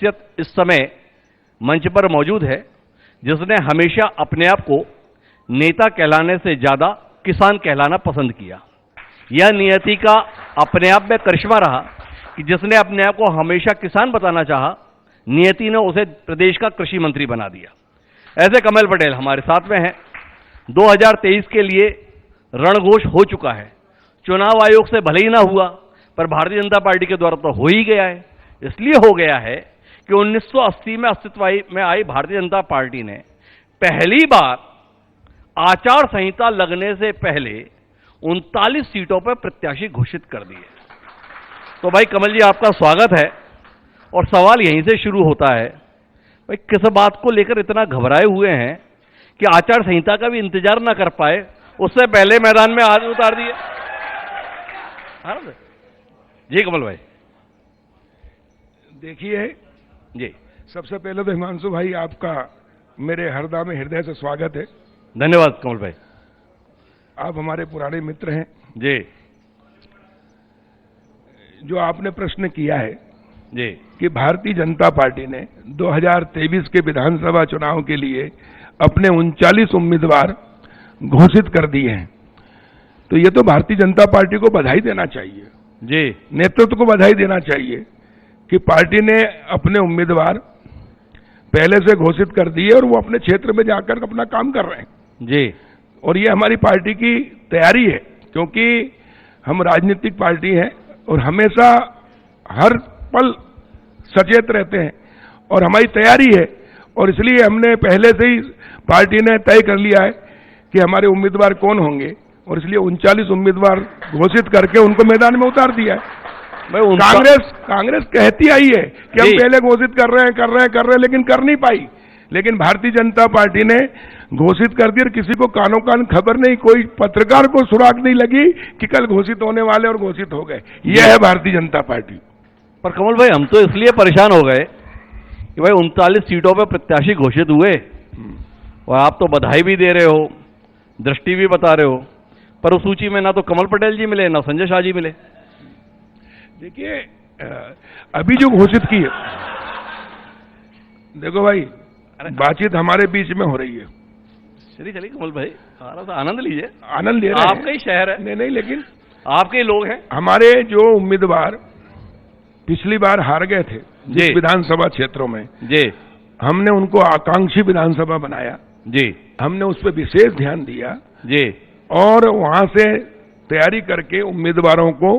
इस समय मंच पर मौजूद है जिसने हमेशा अपने आप को नेता कहलाने से ज्यादा किसान कहलाना पसंद किया। यह नियति का अपने आप में करिश्मा रहा कि जिसने अपने आप को हमेशा किसान बताना चाहा, नियति ने उसे प्रदेश का कृषि मंत्री बना दिया। ऐसे कमल पटेल हमारे साथ में हैं। 2023 के लिए रणघोष हो चुका है। चुनाव आयोग से भले ही ना हुआ, पर भारतीय जनता पार्टी के द्वारा तो हो ही गया है। इसलिए हो गया है कि 1980 में अस्तित्व में आई भारतीय जनता पार्टी ने पहली बार आचार संहिता लगने से पहले 39 सीटों पर प्रत्याशी घोषित कर दिए। तो भाई कमल जी, आपका स्वागत है। और सवाल यहीं से शुरू होता है, भाई किस बात को लेकर इतना घबराए हुए हैं कि आचार संहिता का भी इंतजार ना कर पाए, उससे पहले मैदान में हाथ उतार दिए। जी कमल भाई। देखिए जी, सबसे पहले तो हिमांशु भाई आपका मेरे हृदय से स्वागत है। धन्यवाद कमल भाई। आप हमारे पुराने मित्र हैं। जी जो आपने प्रश्न किया है जी कि भारतीय जनता पार्टी ने 2023 के विधानसभा चुनाव के लिए अपने 39 उम्मीदवार घोषित कर दिए हैं, तो ये तो भारतीय जनता पार्टी को बधाई देना चाहिए, जी नेतृत्व को बधाई देना चाहिए कि पार्टी ने अपने उम्मीदवार पहले से घोषित कर दिए और वो अपने क्षेत्र में जाकर अपना काम कर रहे हैं। जी। और ये हमारी पार्टी की तैयारी है, क्योंकि हम राजनीतिक पार्टी हैं और हमेशा हर पल सचेत रहते हैं और हमारी तैयारी है। और इसलिए हमने पहले से ही पार्टी ने तय कर लिया है कि हमारे उम्मीदवार कौन होंगे, और इसलिए 39 उम्मीदवार घोषित करके उनको मैदान में उतार दिया है। कांग्रेस कहती आई है कि हम पहले घोषित कर रहे हैं, लेकिन कर नहीं पाई। लेकिन भारतीय जनता पार्टी ने घोषित कर दिया और किसी को कानों कान खबर नहीं, कोई पत्रकार को सुराग नहीं लगी कि कल घोषित होने वाले और घोषित हो गए। यह है भारतीय जनता पार्टी। पर कमल भाई, हम तो इसलिए परेशान हो गए कि भाई 39 सीटों पर प्रत्याशी घोषित हुए और आप तो बधाई भी दे रहे हो, दृष्टि भी बता रहे हो, पर उस सूची में ना तो कमल पटेल जी मिले ना संजय शाह जी मिले। देखिए अभी जो घोषित की है, देखो भाई बातचीत हमारे बीच में हो रही है। चलिए कमल भाई, आनंद लीजिए। आनंद ले रहे हैं। आपका ही शहर है। नहीं, लेकिन आपके ही लोग हैं। हमारे जो उम्मीदवार पिछली बार हार गए थे जिस विधानसभा क्षेत्रों में, जी हमने उनको आकांक्षी विधानसभा बनाया। जी हमने उस पर विशेष ध्यान दिया। जी और वहां से तैयारी करके उम्मीदवारों को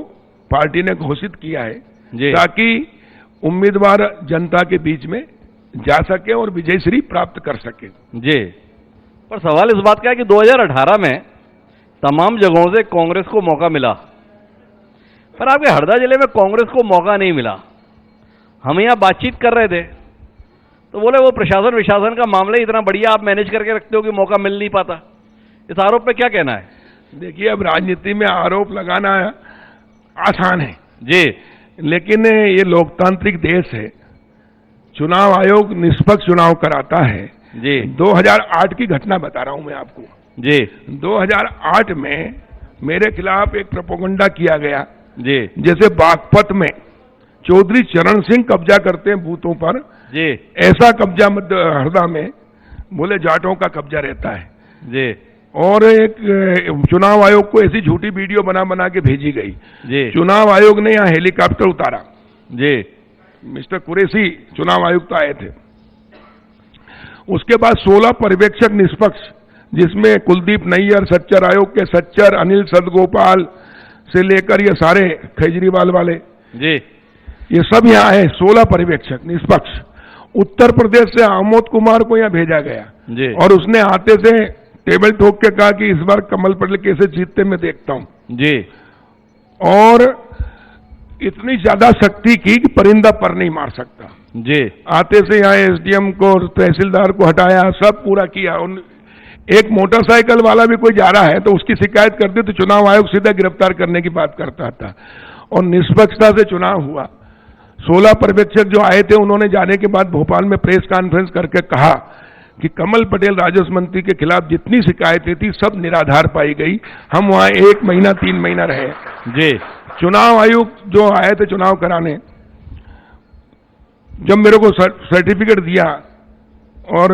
पार्टी ने घोषित किया है, ताकि उम्मीदवार जनता के बीच में जा सके और विजयश्री प्राप्त कर सके। जी पर सवाल इस बात का है कि 2018 में तमाम जगहों से कांग्रेस को मौका मिला, पर आपके हरदा जिले में कांग्रेस को मौका नहीं मिला। हम यहाँ बातचीत कर रहे थे तो बोले वो प्रशासन विशासन का मामला ही इतना बढ़िया आप मैनेज करके रखते हो कि मौका मिल नहीं पाता। इस आरोप पे क्या कहना है? देखिए, अब राजनीति में आरोप लगाना आसान है जी, लेकिन ये लोकतांत्रिक देश है। चुनाव आयोग निष्पक्ष चुनाव कराता है। जी 2008 की घटना बता रहा हूं मैं आपको। जी 2008 में मेरे खिलाफ एक प्रोपेगेंडा किया गया। जी जैसे बागपत में चौधरी चरण सिंह कब्जा करते हैं बूथों पर, जी ऐसा कब्जा हरदा में बोले जाटों का कब्जा रहता है। जी और एक चुनाव आयोग को ऐसी झूठी वीडियो बना के भेजी गई। जी चुनाव आयोग ने यहाँ हेलीकॉप्टर उतारा। जी मिस्टर कुरैशी चुनाव आयुक्त आए थे। उसके बाद 16 पर्यवेक्षक निष्पक्ष, जिसमें कुलदीप नैयर, सच्चर आयोग के सच्चर, अनिल सदगोपाल से लेकर ये सारे केजरीवाल वाले, जी ये सब यहाँ आए। 16 पर्यवेक्षक निष्पक्ष। उत्तर प्रदेश से आमोद कुमार को यहाँ भेजा गया जी। और उसने आते से टेबल ठोक के कहा कि इस बार कमल पटेल कैसे जीतते मैं देखता हूं जी। और इतनी ज्यादा शक्ति की कि परिंदा पर नहीं मार सकता जी। आते से यहाँ एसडीएम को, तहसीलदार को हटाया, सब पूरा किया। एक मोटरसाइकिल वाला भी कोई जा रहा है तो उसकी शिकायत करते तो चुनाव आयोग सीधा गिरफ्तार करने की बात करता था। और निष्पक्षता से चुनाव हुआ। 16 पर्यवेक्षक जो आए थे, उन्होंने जाने के बाद भोपाल में प्रेस कॉन्फ्रेंस करके कहा कि कमल पटेल राजस्व मंत्री के खिलाफ जितनी शिकायतें थी सब निराधार पाई गई। हम वहां 1 महीना 3 महीना रहे जी। चुनाव आयुक्त जो आए थे चुनाव कराने, जब मेरे को सर्टिफिकेट दिया और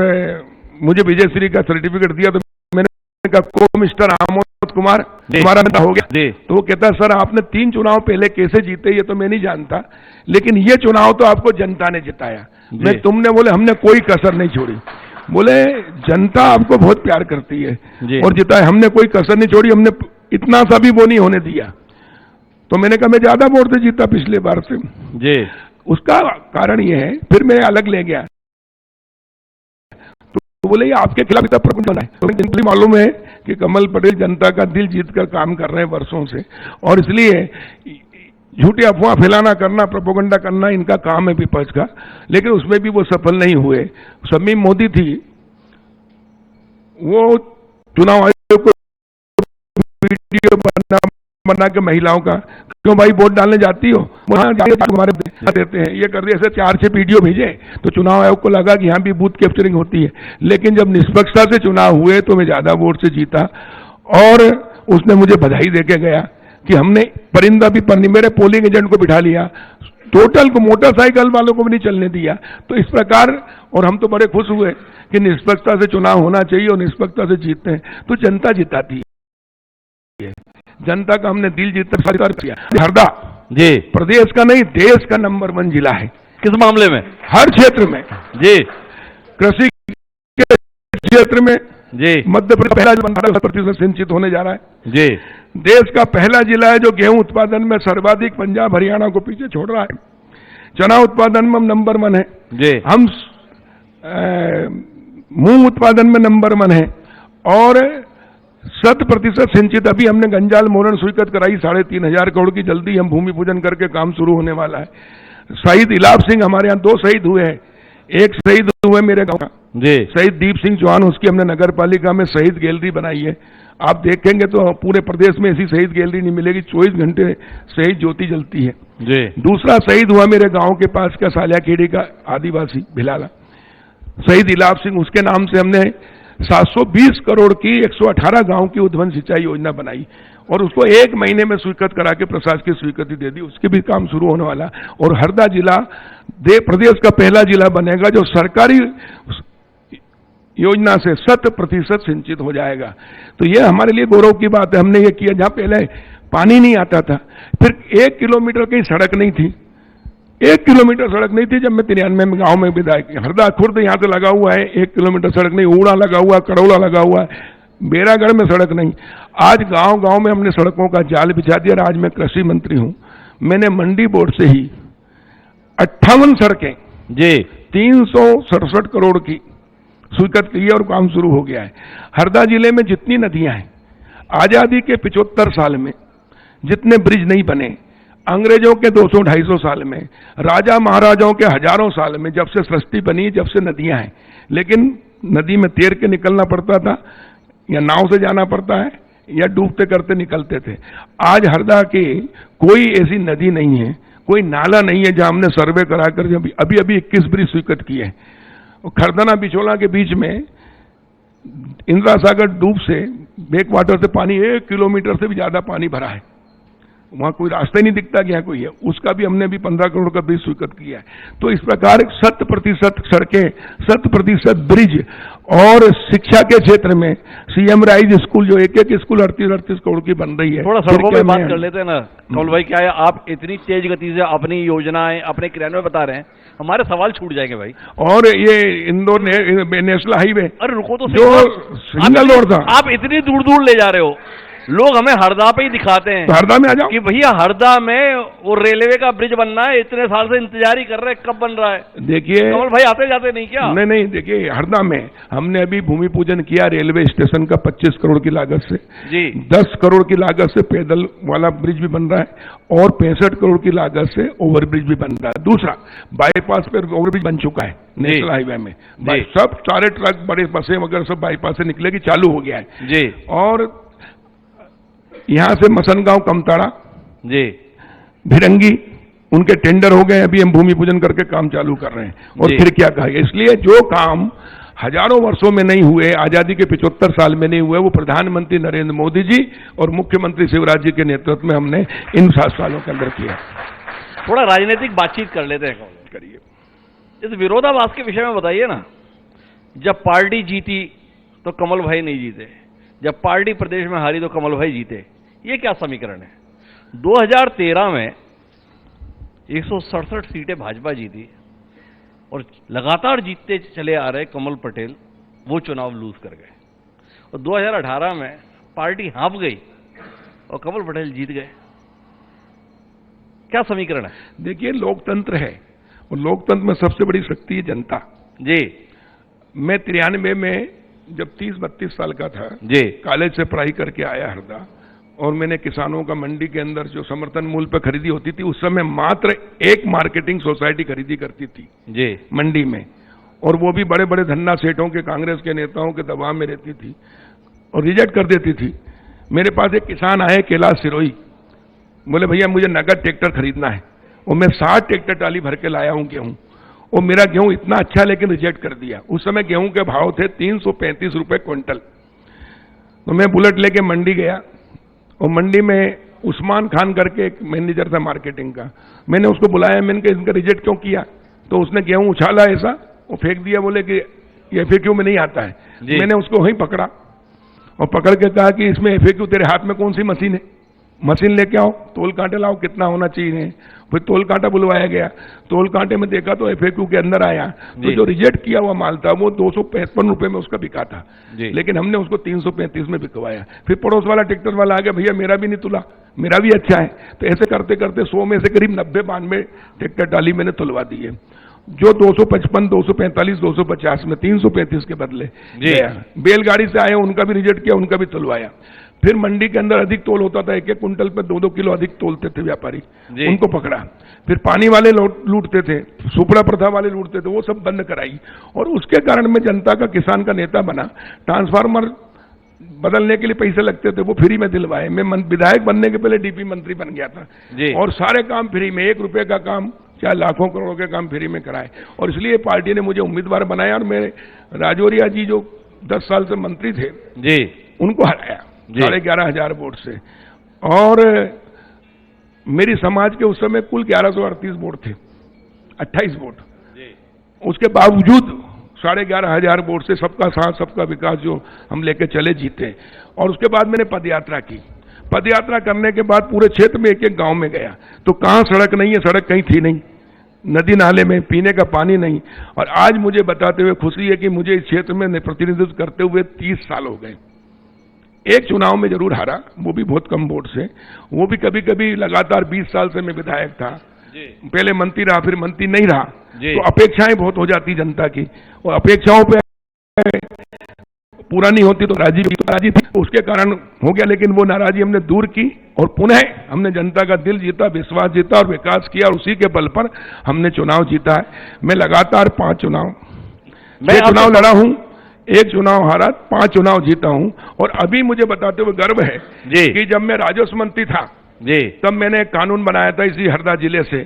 मुझे विजयश्री का सर्टिफिकेट दिया तो मैंने कहा को मिस्टर आमोद कुमार तुम्हारा नेता हो गया। तो वो कहता सर आपने 3 चुनाव पहले कैसे जीते ये तो मैं नहीं जानता, लेकिन ये चुनाव तो आपको जनता ने जिताया। मैं तुमने बोले हमने कोई कसर नहीं छोड़ी। बोले जनता आपको बहुत प्यार करती है और जिताए, हमने कोई कसर नहीं छोड़ी, हमने इतना सा भी वो नहीं होने दिया। तो मैंने कहा मैं ज्यादा वोट से जीता पिछले बार से जी। उसका कारण ये है, फिर मैं अलग ले गया तो बोले ये आपके खिलाफ इतना प्रकरण बना है। तो मुझे मालूम है कि कमल पटेल जनता का दिल जीतकर काम कर रहे हैं वर्षों से, और इसलिए झूठी अफवाह फैलाना करना, प्रोपेगेंडा करना इनका काम है विपक्ष का, लेकिन उसमें भी वो सफल नहीं हुए। शमीम मोदी थी, वो चुनाव आयोग को वीडियो बना के महिलाओं का, क्यों भाई वोट डालने जाती हो, वहां हमारे देते हैं, ये कर दिया। ऐसे 4-6 वीडियो भेजे तो चुनाव आयोग को लगा कि यहाँ भी बूथ कैप्चरिंग होती है। लेकिन जब निष्पक्षता से चुनाव हुए तो मैं ज्यादा वोट से जीता, और उसने मुझे बधाई देके गया कि हमने परिंदा भी पर मेरे पोलिंग एजेंट को बिठा लिया, टोटल को मोटरसाइकिल वालों को भी नहीं चलने दिया। तो इस प्रकार, और हम तो बड़े खुश हुए कि निष्पक्षता से चुनाव होना चाहिए और निष्पक्षता से जीतते हैं तो जनता जिताती है। जनता का हमने दिल जीतकर किया। हरदा जी प्रदेश का नहीं देश का नंबर 1 जिला है। किस मामले में? हर क्षेत्र में जी। कृषि के क्षेत्र में जी मध्य प्रदेश पहला 50% सिंचित होने जा रहा है जी। देश का पहला जिला है जो गेहूं उत्पादन में सर्वाधिक पंजाब हरियाणा को पीछे छोड़ रहा है। चना उत्पादन में हम नंबर 1 है जी। हम मूंग उत्पादन में नंबर 1 है, और 100% सिंचित अभी हमने गंजाल मोरन स्वीकृत कराई 3,500 करोड़ की। जल्दी हम भूमि पूजन करके काम शुरू होने वाला है। शहीद इलाब सिंह हमारे यहाँ 2 शहीद हुए हैं, एक शहीद हुए मेरे गांव का जी शहीद दीप सिंह चौहान, उसकी हमने नगर पालिका में शहीद गैलरी बनाई है। आप देखेंगे तो पूरे प्रदेश में ऐसी शहीद गैलरी नहीं मिलेगी, 24 घंटे शहीद ज्योति जलती है जी। दूसरा शहीद हुआ मेरे गांव के पास का सालियाखेड़ी का आदिवासी भिलाला, शहीद इलाब सिंह, उसके नाम से हमने 720 करोड़ की 118 गांव की उद्वन सिंचाई योजना बनाई और उसको 1 महीने में स्वीकृत करा के प्रशासकीय स्वीकृति दे दी। उसके भी काम शुरू होने वाला। और हरदा जिला प्रदेश का पहला जिला बनेगा जो सरकारी योजना से 100% सिंचित हो जाएगा। तो यह हमारे लिए गौरव की बात है। हमने ये किया जहां पहले पानी नहीं आता था, फिर 1 किलोमीटर की सड़क नहीं थी, 1 किलोमीटर सड़क नहीं थी। जब मैं 93 में गांव में विधायक, हरदा खुर्द यहां से लगा हुआ है, 1 किलोमीटर सड़क नहीं, ऊड़ा लगा हुआ, कड़ौला लगा हुआ है, बेरागढ़ में सड़क नहीं। आज गांव गांव में हमने सड़कों का जाल बिछा दिया। आज मैं कृषि मंत्री हूं, मैंने मंडी बोर्ड से ही 58 सड़कें जी 367 करोड़ की स्वीकृत की और काम शुरू हो गया है। हरदा जिले में जितनी नदियां हैं, आजादी के 75 साल में जितने ब्रिज नहीं बने, अंग्रेजों के 200-250 साल में, राजा महाराजाओं के हजारों साल में, जब से सृष्टि बनी, जब से नदियां हैं, लेकिन नदी में तैर के निकलना पड़ता था या नाव से जाना पड़ता है या डूबते करते निकलते थे। आज हरदा की कोई ऐसी नदी नहीं है, कोई नाला नहीं है जहां हमने सर्वे कराकर अभी 21 ब्रिज स्वीकृत किए हैं। खरदना बिचौला के बीच में इंदिरा सागर डूब से बैक वाटर से पानी 1 किलोमीटर से भी ज्यादा पानी भरा है, वहां कोई रास्ता ही नहीं दिखता कि यहाँ कोई है। उसका भी हमने भी 15 करोड़ का ब्रिज स्वीकृत किया है। तो इस प्रकार 100% सड़कें, 100% ब्रिज, और शिक्षा के क्षेत्र में सीएम राइज स्कूल जो एक स्कूल 38 करोड़ की बन रही है। थोड़ा सड़कों में बात कर लेते हैं ना कमल भाई, क्या है आप इतनी तेज गति से अपनी योजनाएं अपने क्रियान्वयन बता रहे हैं, हमारे सवाल छूट जाएंगे भाई। और ये इंदौर नेशनल हाईवे, अरे रुको तो, जो सिंगल रोड था, आप इतनी दूर दूर ले जा रहे हो। लोग हमें हरदा पे ही दिखाते हैं, तो हरदा में आ जाओ कि भैया हरदा में वो रेलवे का ब्रिज बनना है, इतने साल से इंतजार ही कर रहे हैं कब बन रहा है। देखिए कमल भाई आते जाते नहीं क्या? नहीं, देखिए हरदा में हमने अभी भूमि पूजन किया रेलवे स्टेशन का 25 करोड़ की लागत से जी। 10 करोड़ की लागत से पैदल वाला ब्रिज भी बन रहा है और 65 करोड़ की लागत से ओवरब्रिज भी बन रहा है। दूसरा बाईपास पे ओवरब्रिज बन चुका है नेशनल हाईवे में, सब सारे ट्रक बड़े बसें वगैरह सब बाईपास से निकलेगी, चालू हो गया है जी। और यहां से मसनगांव कमताड़ा जी भिरंगी उनके टेंडर हो गए, अभी हम भूमि पूजन करके काम चालू कर रहे हैं। और फिर क्या कहा, इसलिए जो काम हजारों वर्षों में नहीं हुए, आजादी के 75 साल में नहीं हुए, वो प्रधानमंत्री नरेंद्र मोदी जी और मुख्यमंत्री शिवराज जी के नेतृत्व में हमने इन 7 सालों के अंदर किया। थोड़ा राजनीतिक बातचीत कर लेते हैं, करिए। इस विरोधाभास के विषय में बताइए ना। जब पार्टी जीती तो कमल भाई नहीं जीते, जब पार्टी प्रदेश में हारी तो कमल भाई जीते। ये क्या समीकरण है? 2013 में 167 सीटें भाजपा जीती और लगातार जीतते चले आ रहे कमल पटेल वो चुनाव लूज कर गए, और 2018 में पार्टी हाँफ गई और कमल पटेल जीत गए। क्या समीकरण है? देखिए, लोकतंत्र है और लोकतंत्र में सबसे बड़ी शक्ति है जनता। जी मैं 93 में जब 30-32 साल का था, जी कॉलेज से पढ़ाई करके आया हरदा, और मैंने किसानों का मंडी के अंदर जो समर्थन मूल्य पर खरीदी होती थी, उस समय मात्र एक मार्केटिंग सोसाइटी खरीदी करती थी जी मंडी में, और वो भी बड़े बड़े धन्ना सेठों के, कांग्रेस के नेताओं के दबाव में रहती थी और रिजेक्ट कर देती थी। मेरे पास एक किसान आए कैलाश सिरोही, बोले भैया मुझे नगद ट्रैक्टर खरीदना है, और मैं 60 ट्रैक्टर टाली भर के लाया हूं गेहूं, और मेरा गेहूं इतना अच्छा लेकिन रिजेक्ट कर दिया। उस समय गेहूं के भाव थे 335 रुपए क्विंटल। तो मैं बुलेट लेके मंडी गया, और मंडी में उस्मान खान करके एक मैनेजर था मार्केटिंग का, मैंने उसको बुलाया, मैंने कहा इनका रिजेक्ट क्यों किया? तो उसने गेहूं उछाला ऐसा और फेंक दिया, बोले कि ये FAQ में नहीं आता है। मैंने उसको वहीं पकड़ा और पकड़ के कहा कि इसमें FAQ तेरे हाथ में कौन सी मशीन है? मशीन लेके आओ, तोल कांटे लाओ, कितना होना चाहिए। फिर तोल कांटा बुलवाया गया, तोल कांटे में देखा तो FAQ के अंदर आया, तो जो रिजेक्ट किया हुआ माल था वो 255 रुपए में उसका बिका था, लेकिन हमने उसको 335 में बिकवाया। फिर पड़ोस वाला ट्रैक्टर वाला आ गया, भैया मेरा भी नहीं तुला, मेरा भी अच्छा है। तो ऐसे करते करते 100 में से करीब 90-92 ट्रैक्टर टाली मैंने तुलवा दिए, जो 255, 245, 250 में 335 के बदले गया। बैलगाड़ी से आए उनका भी रिजेक्ट किया, उनका भी तुलवाया। फिर मंडी के अंदर अधिक तोल होता था, 1-1 कुंटल पे 2-2 किलो अधिक तोलते थे व्यापारी, उनको पकड़ा। फिर पानी वाले लूटते थे, सुपड़ा प्रथा वाले लूटते थे, वो सब बंद कराई, और उसके कारण मैं जनता का, किसान का नेता बना। ट्रांसफार्मर बदलने के लिए पैसे लगते थे, वो फ्री में दिलवाए। मैं विधायक बनने के पहले DP मंत्री बन गया था, और सारे काम फ्री में, 1 रुपए का काम चाहे लाखों करोड़ों के काम फ्री में कराए। और इसलिए पार्टी ने मुझे उम्मीदवार बनाया, और मेरे राजौरिया जी जो 10 साल से मंत्री थे जी, उनको हराया 11,500 वोट से। और मेरी समाज के उस समय कुल 1138 वोट थे, 28 वोट। उसके बावजूद 11,500 वोट से सबका साथ सबका विकास जो हम लेके चले जीते। और उसके बाद मैंने पदयात्रा की। पदयात्रा करने के बाद पूरे क्षेत्र में 1-1 गांव में गया, तो कहां सड़क नहीं है, सड़क कहीं थी नहीं, नदी नाले में पीने का पानी नहीं। और आज मुझे बताते हुए खुशी है कि मुझे इस क्षेत्र में प्रतिनिधित्व करते हुए 30 साल हो गए। एक चुनाव में जरूर हारा, वो भी बहुत कम वोट से, वो भी कभी कभी लगातार 20 साल से मैं विधायक था, पहले मंत्री रहा, फिर मंत्री नहीं रहा, तो अपेक्षाएं बहुत हो जाती जनता की, और अपेक्षाओं पे पूरा नहीं होती तो नाराजी थी, उसके कारण हो गया। लेकिन वो नाराजी हमने दूर की, और पुनः हमने जनता का दिल जीता, विश्वास जीता और विकास किया, और उसी के बल पर हमने चुनाव जीता है। मैं लगातार 5 चुनाव लड़ा हूं, 1 चुनाव हारा, 5 चुनाव जीता हूं। और अभी मुझे बताते हुए गर्व है कि जब मैं राजस्व मंत्री था तब मैंने एक कानून बनाया था इसी हरदा जिले से,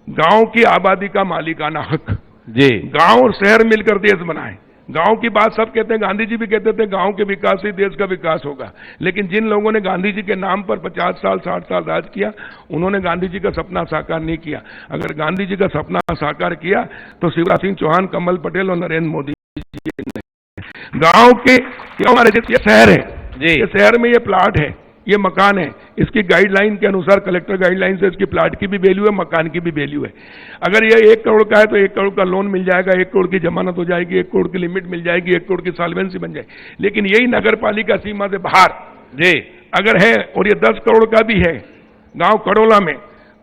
गांव की आबादी का मालिकाना हक। गांव और शहर मिलकर देश बनाए। गांव की बात सब कहते हैं, गांधी जी भी कहते थे गांव के विकास से देश का विकास होगा। लेकिन जिन लोगों ने गांधी जी के नाम पर 50 साल 60 साल राज किया, उन्होंने गांधी जी का सपना साकार नहीं किया। अगर गांधी जी का सपना साकार किया तो शिवराज सिंह चौहान, कमल पटेल और नरेंद्र मोदी जी ने। गांव के हमारे शहर है, ये शहर में ये प्लाट है, ये मकान है, इसकी गाइडलाइन के अनुसार, कलेक्टर गाइडलाइन से इसकी प्लाट की भी वैल्यू है, मकान की भी वैल्यू है। अगर ये 1 करोड़ का है तो 1 करोड़ का लोन मिल जाएगा, 1 करोड़ की जमानत हो जाएगी, 1 करोड़ की लिमिट मिल जाएगी, 1 करोड़ की सॉल्वेंसी बन जाएगी। लेकिन यही नगर पालिका सीमा से बाहर अगर है, और ये 10 करोड़ का भी है गांव कड़ोला में,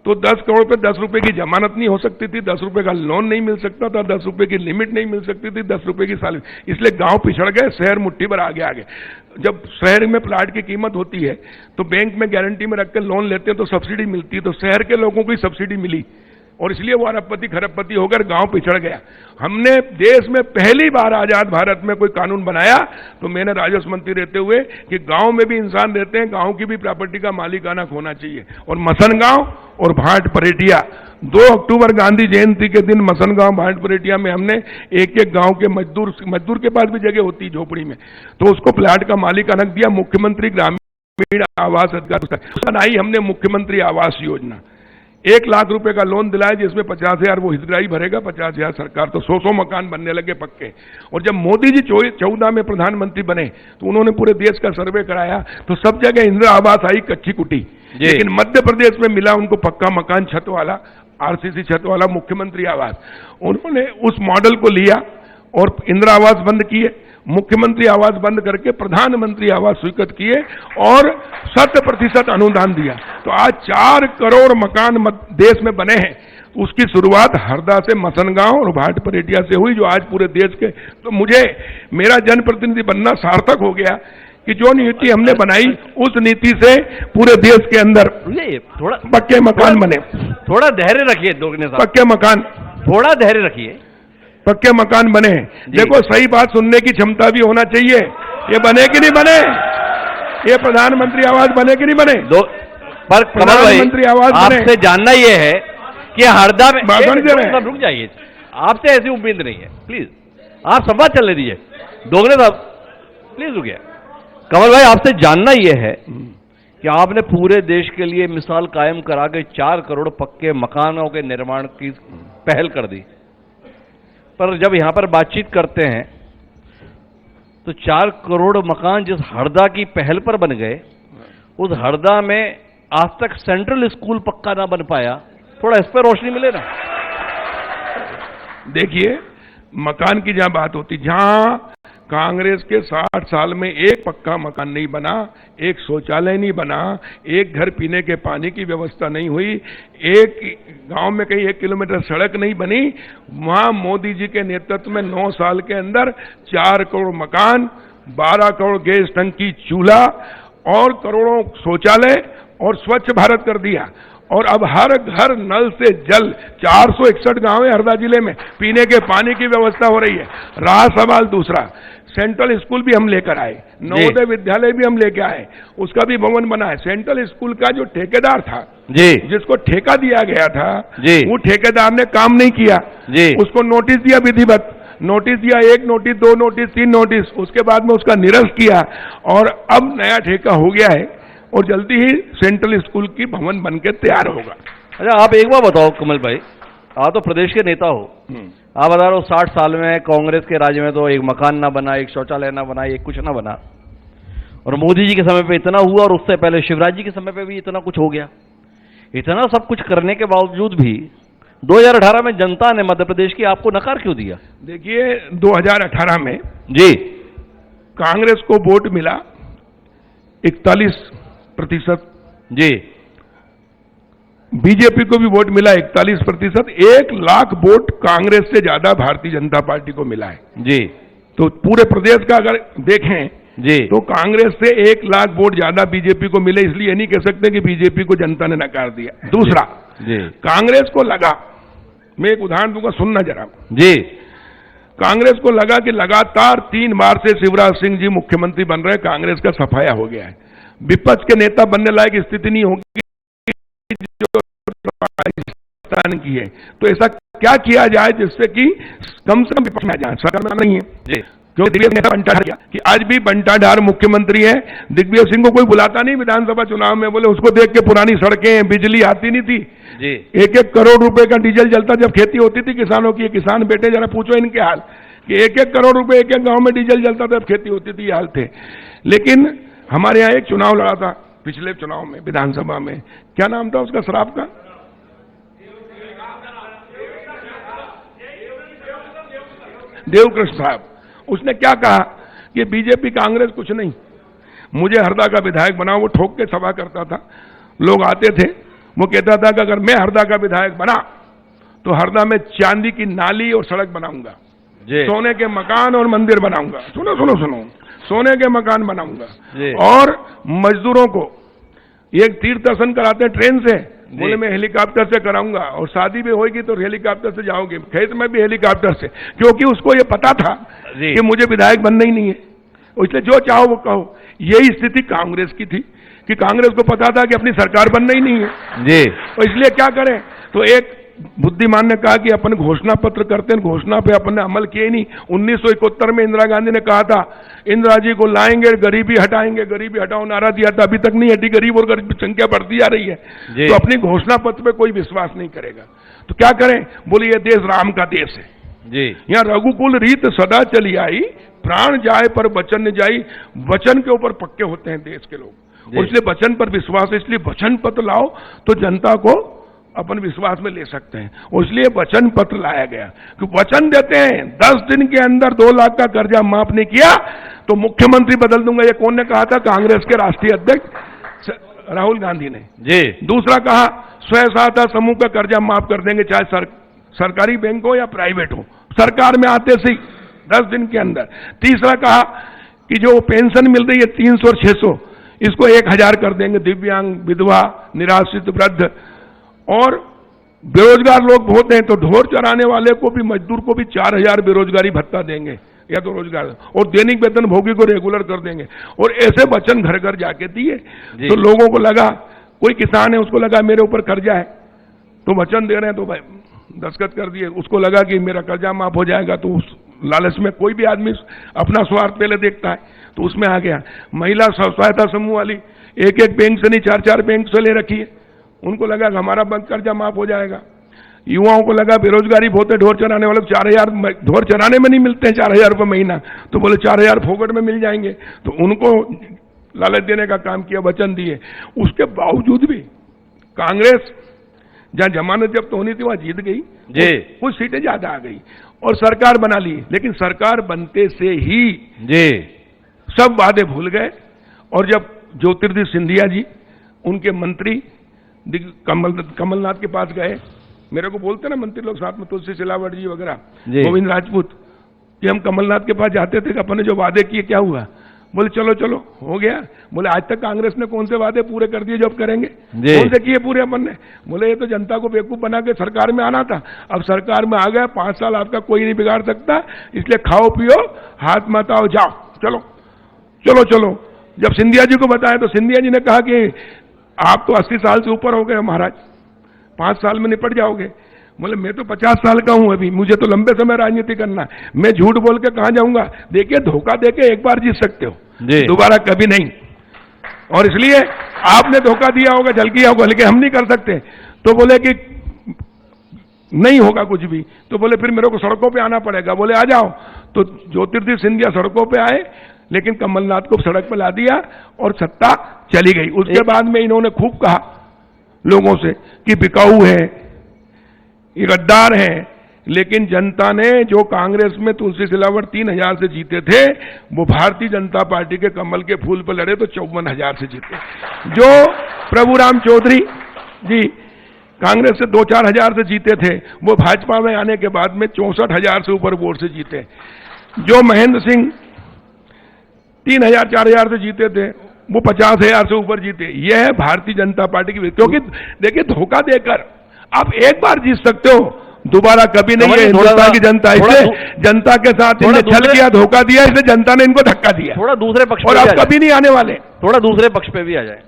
तो 10 करोड़ पे 10 रुपए की जमानत नहीं हो सकती थी, 10 रुपए का लोन नहीं मिल सकता था, 10 रुपए की लिमिट नहीं मिल सकती थी, 10 रुपए की साल। इसलिए गांव पिछड़ गए, शहर मुट्ठी भर आगे। जब शहर में प्लाट की कीमत होती है तो बैंक में गारंटी में रखकर लोन लेते हैं तो सब्सिडी मिलती है, तो शहर के लोगों को सब्सिडी मिली, और इसलिए वो अरबपति खरबपति होकर गांव पिछड़ गया। हमने देश में पहली बार आजाद भारत में कोई कानून बनाया, तो मैंने राजस्व मंत्री रहते हुए, कि गांव में भी इंसान रहते हैं, गांव की भी प्रॉपर्टी का मालिकाना होना चाहिए। और मसनगांव और भाट परेटिया, 2 अक्टूबर गांधी जयंती के दिन मसनगांव भाट परेटिया में हमने एक गांव के मजदूर के पास भी जगह होती झोपड़ी में, तो उसको प्लाट का मालिकाना दिया। मुख्यमंत्री ग्रामीण आवास अधिकार बनाई हमने, मुख्यमंत्री आवास योजना। 1,00,000 रुपए का लोन दिलाया, जिसमें 50,000 वो हितग्राही भरेगा, 50,000 सरकार। तो 100 मकान बनने लगे पक्के। और जब मोदी जी 14 में प्रधानमंत्री बने तो उन्होंने पूरे देश का सर्वे कराया, तो सब जगह इंदिरा आवास आई कच्ची कुटी, लेकिन मध्य प्रदेश में मिला उनको पक्का मकान, छत वाला, आरसीसी छत वाला मुख्यमंत्री आवास। उन्होंने उस मॉडल को लिया और इंदिरा आवास बंद किए, मुख्यमंत्री आवास बंद करके प्रधानमंत्री आवास स्वीकृत किए और 100% अनुदान दिया। तो आज 4 करोड़ मकान देश में बने हैं। उसकी शुरुआत हरदा से मसनगांव और भाटपरेटिया से हुई, जो आज पूरे देश के। तो मुझे मेरा जनप्रतिनिधि बनना सार्थक हो गया कि जो नीति हमने बनाई उस नीति से पूरे देश के अंदर थोड़ा पक्के मकान बने। थोड़ा धैर्य रखिए दोगने साहब, पक्के मकान, थोड़ा धैर्य रखिए, पक्के मकान बने। देखो, सही बात सुनने की क्षमता भी होना चाहिए। ये बने कि नहीं बने? ये प्रधानमंत्री आवास बने कि नहीं बने? पर प्रधानमंत्री आवास आपसे जानना ये है कि हरदा में, रुक जाइए, आपसे ऐसी उम्मीद नहीं है, प्लीज आप संवाद चलने दीजिए। दोगने साहब प्लीज रुकिए। कमल भाई, आपसे जानना यह है कि आपने पूरे देश के लिए मिसाल कायम करा के 4 करोड़ पक्के मकानों के निर्माण की पहल कर दी, पर जब यहां पर बातचीत करते हैं तो 4 करोड़ मकान जिस हरदा की पहल पर बन गए, उस हरदा में आज तक सेंट्रल स्कूल पक्का ना बन पाया। थोड़ा इस पर रोशनी मिले ना। देखिए, मकान की जहां बात होती, जहां कांग्रेस के 60 साल में एक पक्का मकान नहीं बना, एक शौचालय नहीं बना, एक घर पीने के पानी की व्यवस्था नहीं हुई, एक गांव में कहीं 1 किलोमीटर सड़क नहीं बनी, वहां मोदी जी के नेतृत्व में 9 साल के अंदर 4 करोड़ मकान, 12 करोड़ गैस टंकी चूल्हा और करोड़ों शौचालय और स्वच्छ भारत कर दिया। और अब हर घर नल से जल, 461 गांव है हरदा जिले में, पीने के पानी की व्यवस्था हो रही है। रहा सवाल दूसरा, सेंट्रल स्कूल भी हम लेकर आए, नवोदय विद्यालय भी हम लेकर आए, उसका भी भवन बना है। सेंट्रल स्कूल का जो ठेकेदार था जी, जिसको ठेका दिया गया था जी, वो ठेकेदार ने काम नहीं किया जी, उसको नोटिस दिया, विधिवत नोटिस दिया, 1 नोटिस, 2 नोटिस, 3 नोटिस, उसके बाद में उसका निरस्त किया और अब नया ठेका हो गया है और जल्दी ही सेंट्रल स्कूल की भवन बनकर तैयार होगा। अच्छा, आप एक बार बताओ कमल भाई, आप तो प्रदेश के नेता हो, आप बता रहे हो 60 साल में कांग्रेस के राज्य में तो एक मकान ना बना, एक शौचालय ना बना, एक कुछ ना बना, और मोदी जी के समय पे इतना हुआ और उससे पहले शिवराज जी के समय पे भी इतना कुछ हो गया। इतना सब कुछ करने के बावजूद भी 2018 में जनता ने मध्य प्रदेश की आपको नकार क्यों दिया? देखिए, 2018 में जी कांग्रेस को वोट मिला 41%, जी बीजेपी को भी वोट मिला 41%, 1 लाख वोट कांग्रेस से ज्यादा भारतीय जनता पार्टी को मिला है जी। तो पूरे प्रदेश का अगर देखें जी, तो कांग्रेस से 1 लाख वोट ज्यादा बीजेपी को मिले, इसलिए नहीं कह सकते कि बीजेपी को जनता ने नकार दिया। दूसरा जी, कांग्रेस को लगा, मैं एक उदाहरण दूंगा, सुनना जरा जी, कांग्रेस को लगा कि लगातार 3 बार से शिवराज सिंह जी मुख्यमंत्री बन रहे, कांग्रेस का सफाया हो गया है, विपक्ष के नेता बनने लायक स्थिति नहीं होगी जो राजस्थान की है, तो ऐसा क्या किया जाए जिससे कि कम से कम विपक्ष में आ जाए, सरकार में नहीं है जी। क्योंकि दिग्विजय नेता बंटाधार कि आज भी बंटाधार मुख्यमंत्री है, दिग्विजय सिंह को कोई बुलाता नहीं विधानसभा चुनाव में, बोले उसको देख के पुरानी सड़कें, बिजली आती नहीं थी जी, 1-1 करोड़ रुपए का डीजल जलता जब खेती होती थी किसानों की। किसान बेटे जरा पूछो इनके हाल कि 1-1 करोड़ रुपए एक गांव में डीजल जलता था, जब खेती होती थी, ये हाल थे। लेकिन हमारे यहाँ एक चुनाव लड़ा था पिछले चुनाव में विधानसभा में, क्या नाम था उसका शराब का, देवकृष्ण साहब। उसने क्या कहा कि बीजेपी कांग्रेस कुछ नहीं, मुझे हरदा का विधायक बनाओ। वो ठोक के सभा करता था, लोग आते थे, वो कहता था कि अगर मैं हरदा का विधायक बना तो हरदा में चांदी की नाली और सड़क बनाऊंगा, सोने के मकान और मंदिर बनाऊंगा, सुनो सुनो सुनो, सोने के मकान बनाऊंगा और मजदूरों को एक तीर्थ दर्शन कराते हैं ट्रेन से, बोले मैं हेलीकॉप्टर से कराऊंगा, और शादी भी होगी तो हेलीकॉप्टर से जाओगे, खेत में भी हेलीकॉप्टर से, क्योंकि उसको ये पता था कि मुझे विधायक बनना ही नहीं है, इसलिए जो चाहो वो कहो। यही स्थिति कांग्रेस की थी कि कांग्रेस को पता था कि अपनी सरकार बनना ही नहीं है जी, तो इसलिए क्या करें, तो एक बुद्धिमान ने कहा कि अपन घोषणा पत्र करते हैं, घोषणा पे अपन ने अमल किए ही नहीं। 1971 में इंदिरा गांधी ने कहा था इंदिरा जी को लाएंगे, गरीबी हटाएंगे, गरीबी हटाओ नारा दिया था, अभी तक नहीं हटी, गरीब और गरीब संख्या बढ़ती जा रही है। तो अपनी घोषणा पत्र पे कोई विश्वास नहीं करेगा तो क्या करें? बोले ये देश राम का देश है जी। यहाँ रघुकुल रीत सदा चली आई, प्राण जाए पर वचन न जाई। वचन के ऊपर पक्के होते हैं देश के लोग, और इसलिए वचन पर विश्वास है, इसलिए वचन पत्र लाओ तो जनता को अपन विश्वास में ले सकते हैं, और इसलिए वचन पत्र लाया गया कि वचन देते हैं 10 दिन के अंदर 2 लाख का कर्जा माफ नहीं किया तो मुख्यमंत्री बदल दूंगा। ये कौन ने कहा था? कांग्रेस के राष्ट्रीय अध्यक्ष राहुल गांधी ने जी। दूसरा कहा स्वयं सहायता समूह का कर्जा माफ कर देंगे, चाहे सरकारी बैंक हो या प्राइवेट हो, सरकार में आते से 10 दिन के अंदर। तीसरा कहा कि जो पेंशन मिल रही है 300 और 600, इसको 1000 कर देंगे, दिव्यांग, विधवा, निराश्रित, वृद्ध और बेरोजगार लोग बहुत हैं तो ढोर चराने वाले को भी, मजदूर को भी 4000 बेरोजगारी भत्ता देंगे या तो रोजगार, और दैनिक वेतन भोगी को रेगुलर कर देंगे। और ऐसे वचन घर घर जाके दिए तो लोगों को लगा, कोई किसान है उसको लगा मेरे ऊपर कर्जा है तो वचन दे रहे हैं तो भाई दस्तखत कर दिए, उसको लगा कि मेरा कर्जा माफ हो जाएगा, तो उस लालच में कोई भी आदमी अपना स्वार्थ पहले देखता है तो उसमें आ गया। महिला सहायता समूह वाली एक बैंक से नहीं 4 बैंक से ले रखी है, उनको लगा कि हमारा बैंक कर्जा माफ हो जाएगा। युवाओं को लगा बेरोजगारी बहुत है, ढोर चराने वाले 4000, ढोर चराने में नहीं मिलते हैं 4000 रुपये महीना, तो बोले 4000 फोकट में मिल जाएंगे, तो उनको लालच देने का काम किया, वचन दिए। उसके बावजूद भी कांग्रेस जहां जमानत जब्त होनी थी वहां जीत गई जी, कुछ सीटें ज्यादा आ गई और सरकार बना ली। लेकिन सरकार बनते से ही जी सब वादे भूल गए, और जब ज्योतिरादित्य सिंधिया जी उनके मंत्री कमलनाथ के पास गए, मेरे को बोलते ना मंत्री लोग साथ में, तुलसी सिलावट जी वगैरह, गोविंद राजपूत, कि हम कमलनाथ के पास जाते थे कि अपन ने जो वादे किए क्या हुआ? बोले चलो चलो हो गया। बोले आज तक कांग्रेस ने कौन से वादे पूरे कर दिए जो अब करेंगे? कौन से किए पूरे अपन ने? बोले ये तो जनता को बेवकूफ बना के सरकार में आना था, अब सरकार में आ गया, 5 साल आपका कोई नहीं बिगाड़ सकता, इसलिए खाओ पियो हाथ मत आओ, जाओ चलो चलो चलो। जब सिंधिया जी को बताया तो सिंधिया जी ने कहा कि आप तो 80 साल से ऊपर हो गए महाराज, 5 साल में निपट जाओगे। बोले मैं तो 50 साल का हूं अभी, मुझे तो लंबे समय राजनीति करना है, मैं झूठ बोल के कहां जाऊंगा? देखिए धोखा देके एक बार जीत सकते हो, दोबारा कभी नहीं, और इसलिए आपने धोखा दिया होगा, जल किया होगा, लेकिन हम नहीं कर सकते। तो बोले कि नहीं होगा कुछ भी, तो बोले फिर मेरे को सड़कों पे आना पड़ेगा। बोले आ जाओ, तो ज्योतिरादित्य सिंधिया सड़कों पे आए, लेकिन कमलनाथ को सड़क पर ला दिया और सत्ता चली गई। उसके बाद में इन्होंने खूब कहा लोगों से कि बिकाऊ है, ये गद्दार है, लेकिन जनता ने जो कांग्रेस में तुलसी सिलावट 3000 से जीते थे, वो भारतीय जनता पार्टी के कमल के फूल पर लड़े तो 54,000 से जीते। जो प्रभुराम चौधरी जी कांग्रेस से 2-4 हजार से जीते थे, वो भाजपा में आने के बाद में 64,000 से ऊपर वोट से जीते। जो महेंद्र सिंह 3,000-4,000 से जीते थे, वो 50,000 से ऊपर जीते। यह है भारतीय जनता पार्टी की, क्योंकि देखिए धोखा देकर आप एक बार जीत सकते हो, दोबारा कभी नहीं है हिंदुस्तान की जनता। इसलिए जनता के साथ इन्हें छल किया, धोखा दिया, इसलिए जनता ने इनको धक्का दिया। थोड़ा दूसरे पक्ष और आप कभी नहीं आने वाले। थोड़ा दूसरे पक्ष पे भी आ जाए।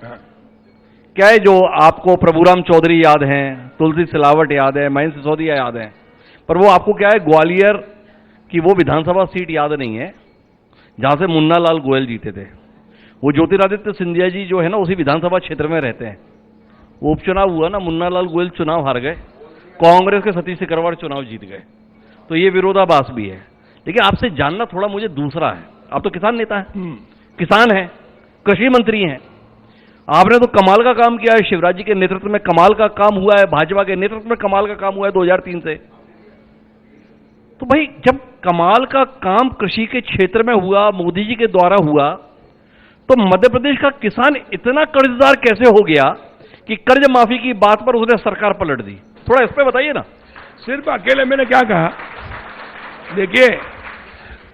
क्या है जो आपको प्रभुराम चौधरी याद हैं, तुलसी सिलावट याद है, महेंद्र सिसोदिया याद है, पर वो आपको क्या है ग्वालियर की वो विधानसभा सीट याद नहीं है जहां से मुन्ना लाल गोयल जीते थे। वो ज्योतिरादित्य सिंधिया जी जो है ना उसी विधानसभा क्षेत्र में रहते हैं। वो उपचुनाव हुआ ना, मुन्ना लाल गोयल चुनाव हार गए, कांग्रेस के सतीश सिकरवार चुनाव जीत गए। तो ये विरोधाभास भी है। लेकिन आपसे जानना थोड़ा मुझे दूसरा है, आप तो किसान नेता हैं, किसान हैं, कृषि मंत्री हैं, आपने तो कमाल का काम किया है, शिवराज जी के नेतृत्व में कमाल का काम हुआ है, भाजपा के नेतृत्व में कमाल का काम हुआ है 2003 से। तो भाई जब कमाल का काम कृषि के क्षेत्र में हुआ, मोदी जी के द्वारा हुआ, तो मध्य प्रदेश का किसान इतना कर्जदार कैसे हो गया कि कर्ज माफी की बात पर उसने सरकार पलट दी? थोड़ा इस पे बताइए ना। सिर्फ अकेले मैंने क्या कहा, देखिए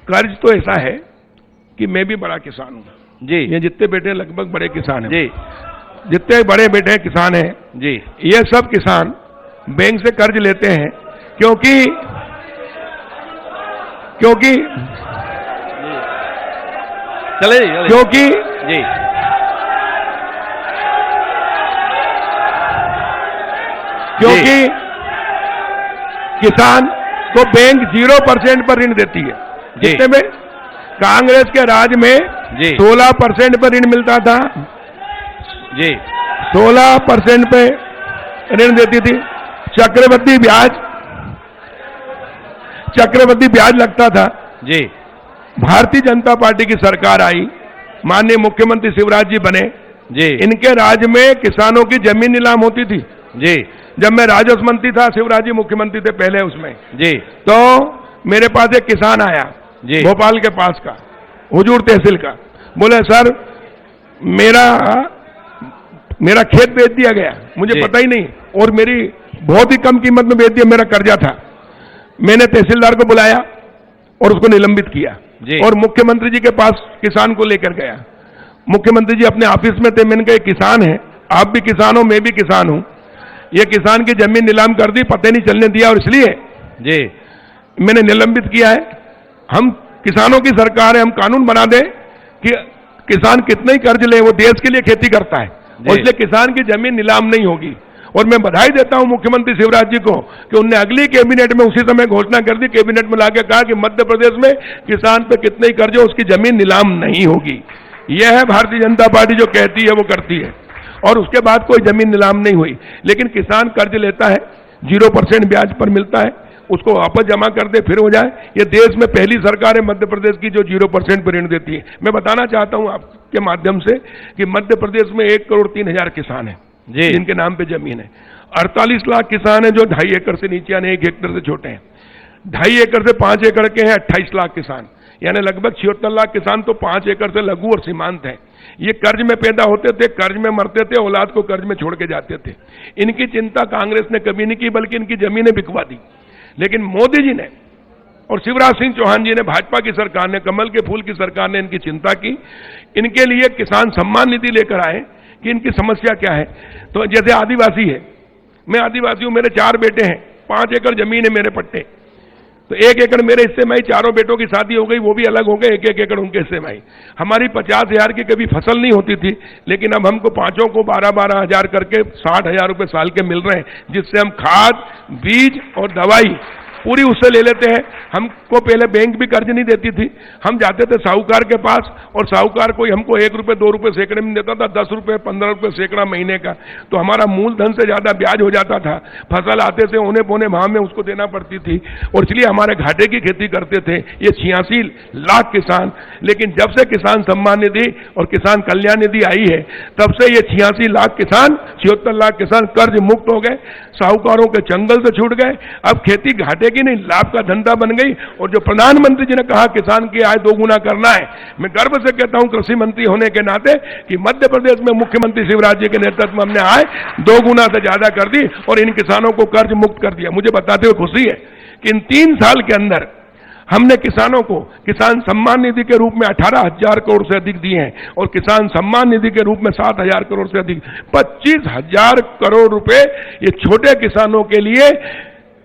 कर्ज तो ऐसा है कि मैं भी बड़ा किसान हूं जी, ये जितने बेटे लगभग बड़े किसान हैं जी, जितने बड़े बेटे किसान हैं जी, ये सब किसान बैंक से कर्ज लेते हैं क्योंकि चले क्योंकि जी क्योंकि किसान को बैंक 0% पर ऋण देती है। जी। कितने में? कांग्रेस के राज में जी। 16% पर ऋण मिलता था। जी 16% पे ऋण देती थी। चक्रवृद्धि ब्याज लगता था। जी भारतीय जनता पार्टी की सरकार आई, माननीय मुख्यमंत्री शिवराज जी बने, जी इनके राज में किसानों की जमीन नीलाम होती थी। जी जब मैं राजस्व मंत्री था, शिवराज जी मुख्यमंत्री थे पहले उसमें, जी तो मेरे पास एक किसान आया जी भोपाल के पास का, हुजूर तहसील का, बोले सर मेरा खेत बेच दिया गया, मुझे जी। पता ही नहीं, और मेरी बहुत ही कम कीमत में बेच दिया, मेरा कर्जा था। मैंने तहसीलदार को बुलाया और उसको निलंबित किया जी। और मुख्यमंत्री जी के पास किसान को लेकर गया। मुख्यमंत्री जी अपने ऑफिस में थे, मैंने कहा किसान है, आप भी किसान हो, मैं भी किसान हूं, ये किसान की जमीन नीलाम कर दी, पता नहीं चलने दिया, और इसलिए जी मैंने निलंबित किया है। हम किसानों की सरकार है, हम कानून बना दें कि किसान कितना ही कर्ज ले, वो देश के लिए खेती करता है, और इसलिए किसान की जमीन नीलाम नहीं होगी। और मैं बधाई देता हूं मुख्यमंत्री शिवराज जी को कि उनने अगली कैबिनेट में उसी समय घोषणा कर दी, कैबिनेट में लाके कहा कि मध्य प्रदेश में किसान पे कितने ही कर्ज हो, उसकी जमीन नीलाम नहीं होगी। यह है भारतीय जनता पार्टी जो कहती है वो करती है। और उसके बाद कोई जमीन नीलाम नहीं हुई, लेकिन किसान कर्ज लेता है, 0% ब्याज पर मिलता है, उसको वापस जमा कर दे फिर हो जाए। ये देश में पहली सरकार है मध्य प्रदेश की जो 0% पर ऋण देती है। मैं बताना चाहता हूं आपके माध्यम से कि मध्य प्रदेश में 1,03,000 किसान हैं जी जिनके नाम पे जमीन है। 48 लाख किसान हैं जो 2.5 एकड़ से नीचे यानी 1 हेक्टेयर से छोटे हैं। 2.5 एकड़ से 5 एकड़ के हैं 28 लाख किसान, यानी लगभग 76 लाख किसान तो 5 एकड़ से लघु और सीमांत हैं। ये कर्ज में पैदा होते थे, कर्ज में मरते थे, औलाद को कर्ज में छोड़ के जाते थे। इनकी चिंता कांग्रेस ने कभी नहीं की, बल्कि इनकी जमीनें बिकवा दी। लेकिन मोदी जी ने और शिवराज सिंह चौहान जी ने, भाजपा की सरकार ने, कमल के फूल की सरकार ने इनकी चिंता की। इनके लिए किसान सम्मान निधि लेकर आए कि इनकी समस्या क्या है। तो जैसे आदिवासी है, मैं आदिवासी हूं, मेरे 4 बेटे हैं, 5 एकड़ जमीन है मेरे पट्टे, तो 1 एकड़ मेरे हिस्से में आई, 4 बेटों की शादी हो गई, वो भी अलग हो गए, 1-1 एकड़ उनके हिस्से में आई। हमारी 50,000 की कभी फसल नहीं होती थी, लेकिन अब हमको पांचों को 12-12 हजार करके 60,000 रुपए साल के मिल रहे हैं, जिससे हम खाद, बीज और दवाई पूरी उससे ले लेते हैं। हमको पहले बैंक भी कर्ज नहीं देती थी, हम जाते थे साहूकार के पास, और साहूकार कोई हमको 1 रुपए 2 रुपए सैकड़े में देता था, 10 रुपए 15 रुपए सैकड़ा महीने का, तो हमारा मूलधन से ज्यादा ब्याज हो जाता था। फसल आते से औने पौने भाव में उसको देना पड़ती थी, और इसलिए हमारे घाटे की खेती करते थे ये 86 लाख किसान। लेकिन जब से किसान सम्मान निधि और किसान कल्याण निधि आई है, तब से ये 86 लाख किसान, 76 लाख किसान कर्ज मुक्त हो गए, साहूकारों के चंगल से छूट गए। अब खेती घाटे की नहीं, लाभ का धंधा बन गई। और जो प्रधानमंत्री जी ने कहा किसान की आय 2 गुना करना है, मैं गर्व से कहता हूं कृषि मंत्री होने के नाते कि मध्य प्रदेश में मुख्यमंत्री शिवराज जी के नेतृत्व में हमने आय 2 गुना से ज्यादा कर दी और इन किसानों को कर्ज मुक्त कर दिया। मुझे बताते हुए खुशी है कि इन 3 साल के अंदर हमने किसानों को किसान सम्मान निधि के रूप में 18,000 करोड़ से अधिक दिए हैं, और किसान सम्मान निधि के रूप में 7,000 करोड़ से अधिक, 25,000 करोड़ रुपए ये छोटे किसानों के लिए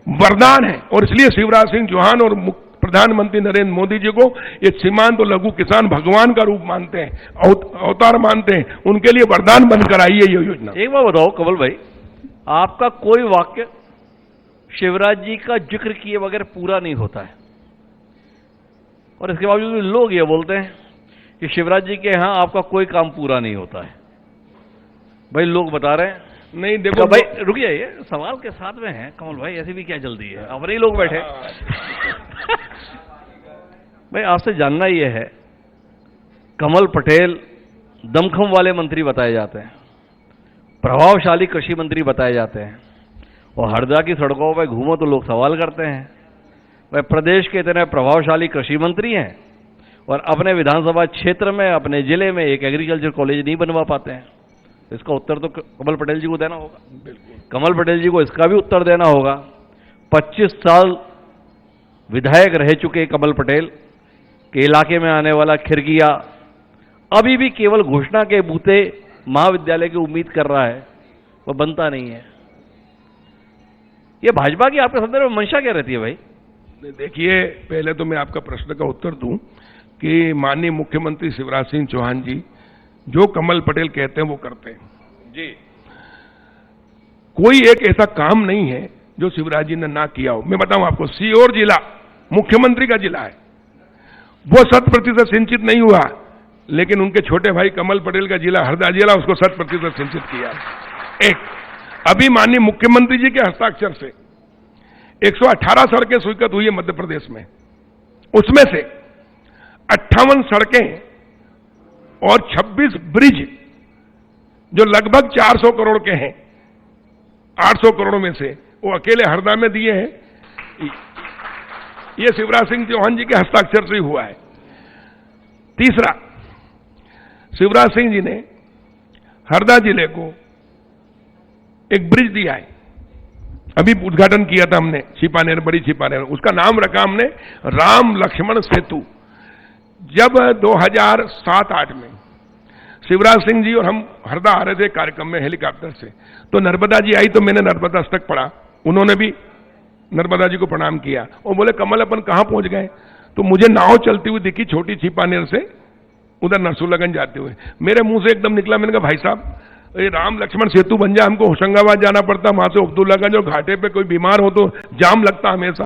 वरदान है। और इसलिए शिवराज सिंह चौहान और प्रधानमंत्री नरेंद्र मोदी जी को ये सीमांत और लघु किसान भगवान का रूप मानते हैं, अवतार मानते हैं, उनके लिए वरदान बनकर आई है ये योजना। एक बात बताओ कमल भाई, आपका कोई वाक्य शिवराज जी का जिक्र किए बगैर पूरा नहीं होता है, और इसके बावजूद भी लोग ये बोलते हैं कि शिवराज जी के यहां आपका कोई काम पूरा नहीं होता है। भाई लोग बता रहे हैं, नहीं देखो भाई रुकिए, ये सवाल के साथ में है कमल भाई, ऐसी भी क्या जल्दी है, अपने ही लोग बैठे। भाई आपसे जानना यह है, कमल पटेल दमखम वाले मंत्री बताए जाते हैं, प्रभावशाली कृषि मंत्री बताए जाते हैं, और हरदा की सड़कों पर घूमो तो लोग सवाल करते हैं भाई प्रदेश के इतने प्रभावशाली कृषि मंत्री हैं और अपने विधानसभा क्षेत्र में, अपने जिले में एक एग्रीकल्चर कॉलेज नहीं बनवा पाते हैं। इसका उत्तर तो कमल पटेल जी को देना होगा। कमल पटेल जी को इसका भी उत्तर देना होगा। 25 साल विधायक रह चुके कमल पटेल के इलाके में आने वाला खिरकिया अभी भी केवल घोषणा के बूते महाविद्यालय की उम्मीद कर रहा है, वो बनता नहीं है। ये भाजपा की आपके संदर्भ में मंशा क्या रहती है भाई? देखिए, पहले तो मैं आपका प्रश्न का उत्तर दूं कि माननीय मुख्यमंत्री शिवराज सिंह चौहान जी जो कमल पटेल कहते हैं वो करते हैं जी। कोई एक ऐसा काम नहीं है जो शिवराज जी ने ना किया हो। मैं बताऊं आपको, सीहोर जिला मुख्यमंत्री का जिला है, वो 100% सिंचित नहीं हुआ, लेकिन उनके छोटे भाई कमल पटेल का जिला हरदा जिला उसको 100% सिंचित किया। एक अभी माननीय मुख्यमंत्री जी के हस्ताक्षर से 118 सड़कें स्वीकृत हुई है मध्य प्रदेश में, उसमें से 58 सड़कें और 26 ब्रिज जो लगभग 400 करोड़ के हैं, 800 करोड़ में से वो अकेले हरदा में दिए हैं। ये शिवराज सिंह चौहान जी के हस्ताक्षर से हुआ है। तीसरा, शिवराज सिंह जी ने हरदा जिले को एक ब्रिज दिया है, अभी उद्घाटन किया था हमने, छिपानेर, बड़ी छिपानेर, उसका नाम रखा हमने राम लक्ष्मण सेतु। जब 2007-8 में शिवराज सिंह जी और हम हरदा आ रहे थे कार्यक्रम में हेलीकॉप्टर से, तो नर्मदा जी आई तो मैंने नर्मदा अष्टक पढ़ा, उन्होंने भी नर्मदा जी को प्रणाम किया और बोले कमल अपन कहां पहुंच गए, तो मुझे नाव चलती हुई दिखी छोटी छिपानेर से उधर नरसूलगंज जाते हुए। मेरे मुंह से एकदम निकला, मैंने कहा भाई साहब ये राम लक्ष्मण सेतु बन जाए, हमको होशंगाबाद जाना पड़ता, वहां से अब्दुल्लागंज और घाटे पे कोई बीमार हो तो जाम लगता, हमेशा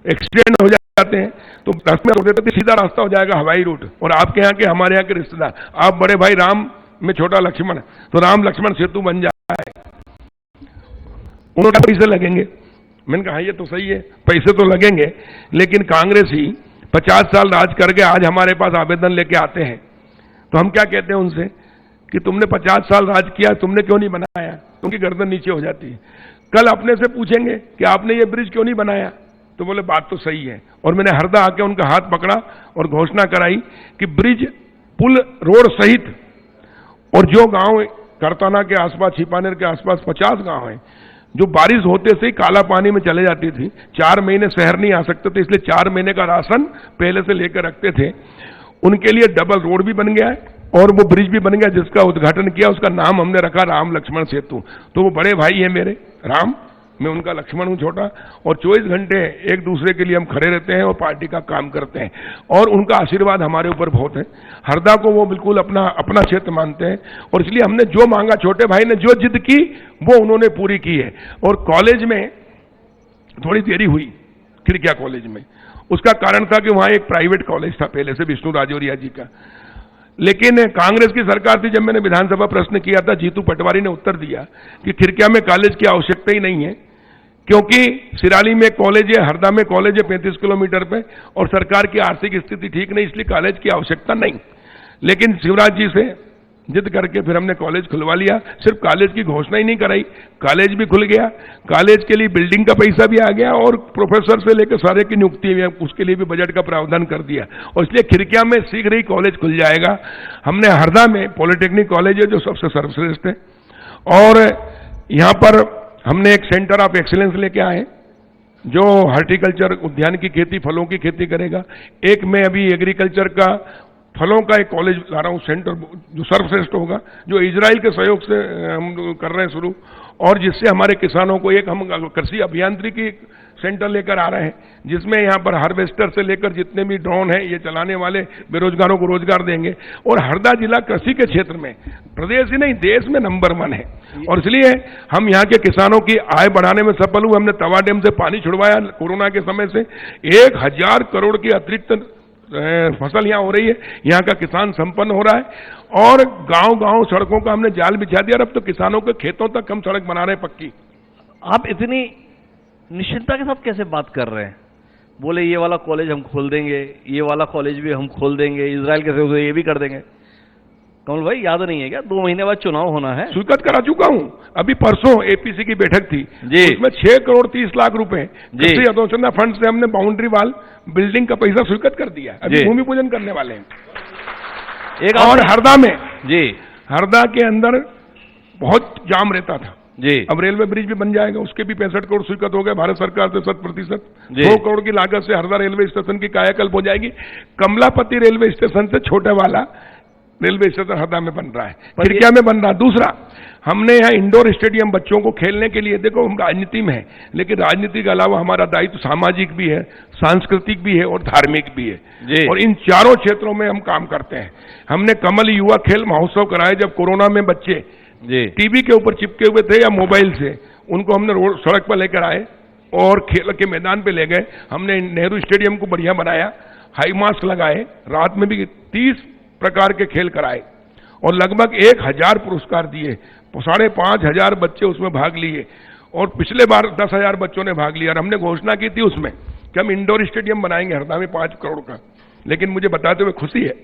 एक्सीडेंट हो जाते हैं, तो रास्ते में देते सीधा रास्ता हो जाएगा हवाई रूट, और आपके यहाँ के हमारे यहाँ के रिश्तेदार, आप बड़े भाई राम में छोटा लक्ष्मण, तो राम लक्ष्मण सेतु बन जाए। उन्होंने पैसे लगेंगे, मैंने कहा ये तो सही है, पैसे तो लगेंगे, लेकिन कांग्रेस ही 50 साल राज करके आज हमारे पास आवेदन लेके आते हैं, तो हम क्या कहते हैं उनसे कि तुमने 50 साल राज किया, तुमने क्यों नहीं बनाया, उनकी गर्दन नीचे हो जाती है। कल अपने से पूछेंगे कि आपने ये ब्रिज क्यों नहीं बनाया, तो बोले बात तो सही है, और मैंने हरदा आके उनका हाथ पकड़ा और घोषणा कराई कि ब्रिज, पुल, रोड सहित, और जो गांव करताना के आसपास, छिपानेर के आसपास 50 गांव हैं जो बारिश होते से ही काला पानी में चले जाती थी, 4 महीने शहर नहीं आ सकते थे, इसलिए 4 महीने का राशन पहले से लेकर रखते थे, उनके लिए डबल रोड भी बन गया है और वो ब्रिज भी बन गया, जिसका उद्घाटन किया, उसका नाम हमने रखा राम लक्ष्मण सेतु। तो वो बड़े भाई है मेरे राम, मैं उनका लक्ष्मण हूं छोटा, और 24 घंटे एक दूसरे के लिए हम खड़े रहते हैं और पार्टी का काम करते हैं, और उनका आशीर्वाद हमारे ऊपर बहुत है। हरदा को वो बिल्कुल अपना क्षेत्र मानते हैं, और इसलिए हमने जो मांगा, छोटे भाई ने जो जिद की वो उन्होंने पूरी की है। और कॉलेज में थोड़ी देरी हुई, खिड़किया कॉलेज में, उसका कारण था कि वहां एक प्राइवेट कॉलेज था पहले से, विष्णु राजौरिया जी का, लेकिन कांग्रेस की सरकार थी, जब मैंने विधानसभा प्रश्न किया था, जीतू पटवारी ने उत्तर दिया कि खिड़किया में कॉलेज की आवश्यकता ही नहीं है, क्योंकि सिराली में कॉलेज है, हरदा में कॉलेज है 35 किलोमीटर पे, और सरकार की आर्थिक स्थिति ठीक नहीं, इसलिए कॉलेज की आवश्यकता नहीं। लेकिन शिवराज जी से जिद करके फिर हमने कॉलेज खुलवा लिया। सिर्फ कॉलेज की घोषणा ही नहीं कराई, कॉलेज भी खुल गया, कॉलेज के लिए बिल्डिंग का पैसा भी आ गया, और प्रोफेसर से लेकर सारे की नियुक्ति भी, उसके लिए भी बजट का प्रावधान कर दिया, और इसलिए खिड़किया में शीघ्र ही कॉलेज खुल जाएगा। हमने हरदा में पॉलिटेक्निक कॉलेज है जो सबसे सर्वश्रेष्ठ है, और यहां पर हमने एक सेंटर ऑफ एक्सीलेंस लेके आए जो हॉर्टिकल्चर, उद्यान की खेती, फलों की खेती करेगा। एक मैं अभी एग्रीकल्चर का, फलों का एक कॉलेज ला रहा हूं, सेंटर जो सर्वश्रेष्ठ होगा, जो इजराइल के सहयोग से हम कर रहे हैं शुरू, और जिससे हमारे किसानों को एक हम कृषि अभियांत्रिकी सेंटर लेकर आ रहे हैं, जिसमें यहाँ पर हार्वेस्टर से लेकर जितने भी ड्रोन हैं, ये चलाने वाले बेरोजगारों को रोजगार देंगे। और हरदा जिला कृषि के क्षेत्र में प्रदेश ही नहीं देश में नंबर 1 है, और इसलिए हम यहाँ के किसानों की आय बढ़ाने में सफल हुए। हमने तवा डैम से पानी छुड़वाया कोरोना के समय से, 1000 करोड़ की अतिरिक्त फसल यहाँ हो रही है, यहाँ का किसान संपन्न हो रहा है, और गांव-गांव सड़कों का हमने जाल बिछा दिया, और अब तो किसानों के खेतों तक हम सड़क बना रहे हैं पक्की। आप इतनी निश्चिंतता के साथ कैसे बात कर रहे हैं? बोले ये वाला कॉलेज हम खोल देंगे, ये वाला कॉलेज भी हम खोल देंगे, इजराइल के सहयोग से ये भी कर देंगे। कमल भाई याद नहीं है क्या, 2 महीने बाद चुनाव होना है? स्वीकृत करा चुका हूं, अभी परसों एपीसी की बैठक थी जी, उसमें 6 करोड़ 30 लाख रुपए कृषि अधोसंरचना फंड से हमने बाउंड्री वाल बिल्डिंग का पैसा स्वीकृत कर दिया, अभी भूमि पूजन करने वाले हैं। एक और हरदा में जी, हरदा के अंदर बहुत जाम रहता था जी, अब रेलवे ब्रिज भी बन जाएगा, उसके भी 65 करोड़ स्वीकृत हो गए भारत सरकार से 100%। 2 करोड़ की लागत से हरदा रेलवे स्टेशन की कायाकल्प हो जाएगी। कमलापति रेलवे स्टेशन से छोटे वाला रेलवे स्टेशन हरदा में बन रहा है, खिड़किया में बन रहा है। दूसरा, हमने यहाँ इंडोर स्टेडियम बच्चों को खेलने के लिए, देखो हम राजनीति में है, लेकिन राजनीति के अलावा हमारा दायित्व सामाजिक भी है, सांस्कृतिक भी है और धार्मिक भी है, और इन चारों क्षेत्रों में हम काम करते हैं। हमने कमल युवा खेल महोत्सव कराया, जब कोरोना में बच्चे टीवी के ऊपर चिपके हुए थे या मोबाइल से, उनको हमने रोड सड़क पर लेकर आए और खेल के मैदान पे ले गए। हमने नेहरू स्टेडियम को बढ़िया बनाया, हाई मास्क लगाए, रात में भी 30 प्रकार के खेल कराए और लगभग 1000 पुरस्कार दिए। 5,500 बच्चे उसमें भाग लिए और पिछले बार 10,000 बच्चों ने भाग लिया। और हमने घोषणा की थी उसमें कि हम इंडोर स्टेडियम बनाएंगे हरदा में 5 करोड़ का, लेकिन मुझे बताते हुए खुशी है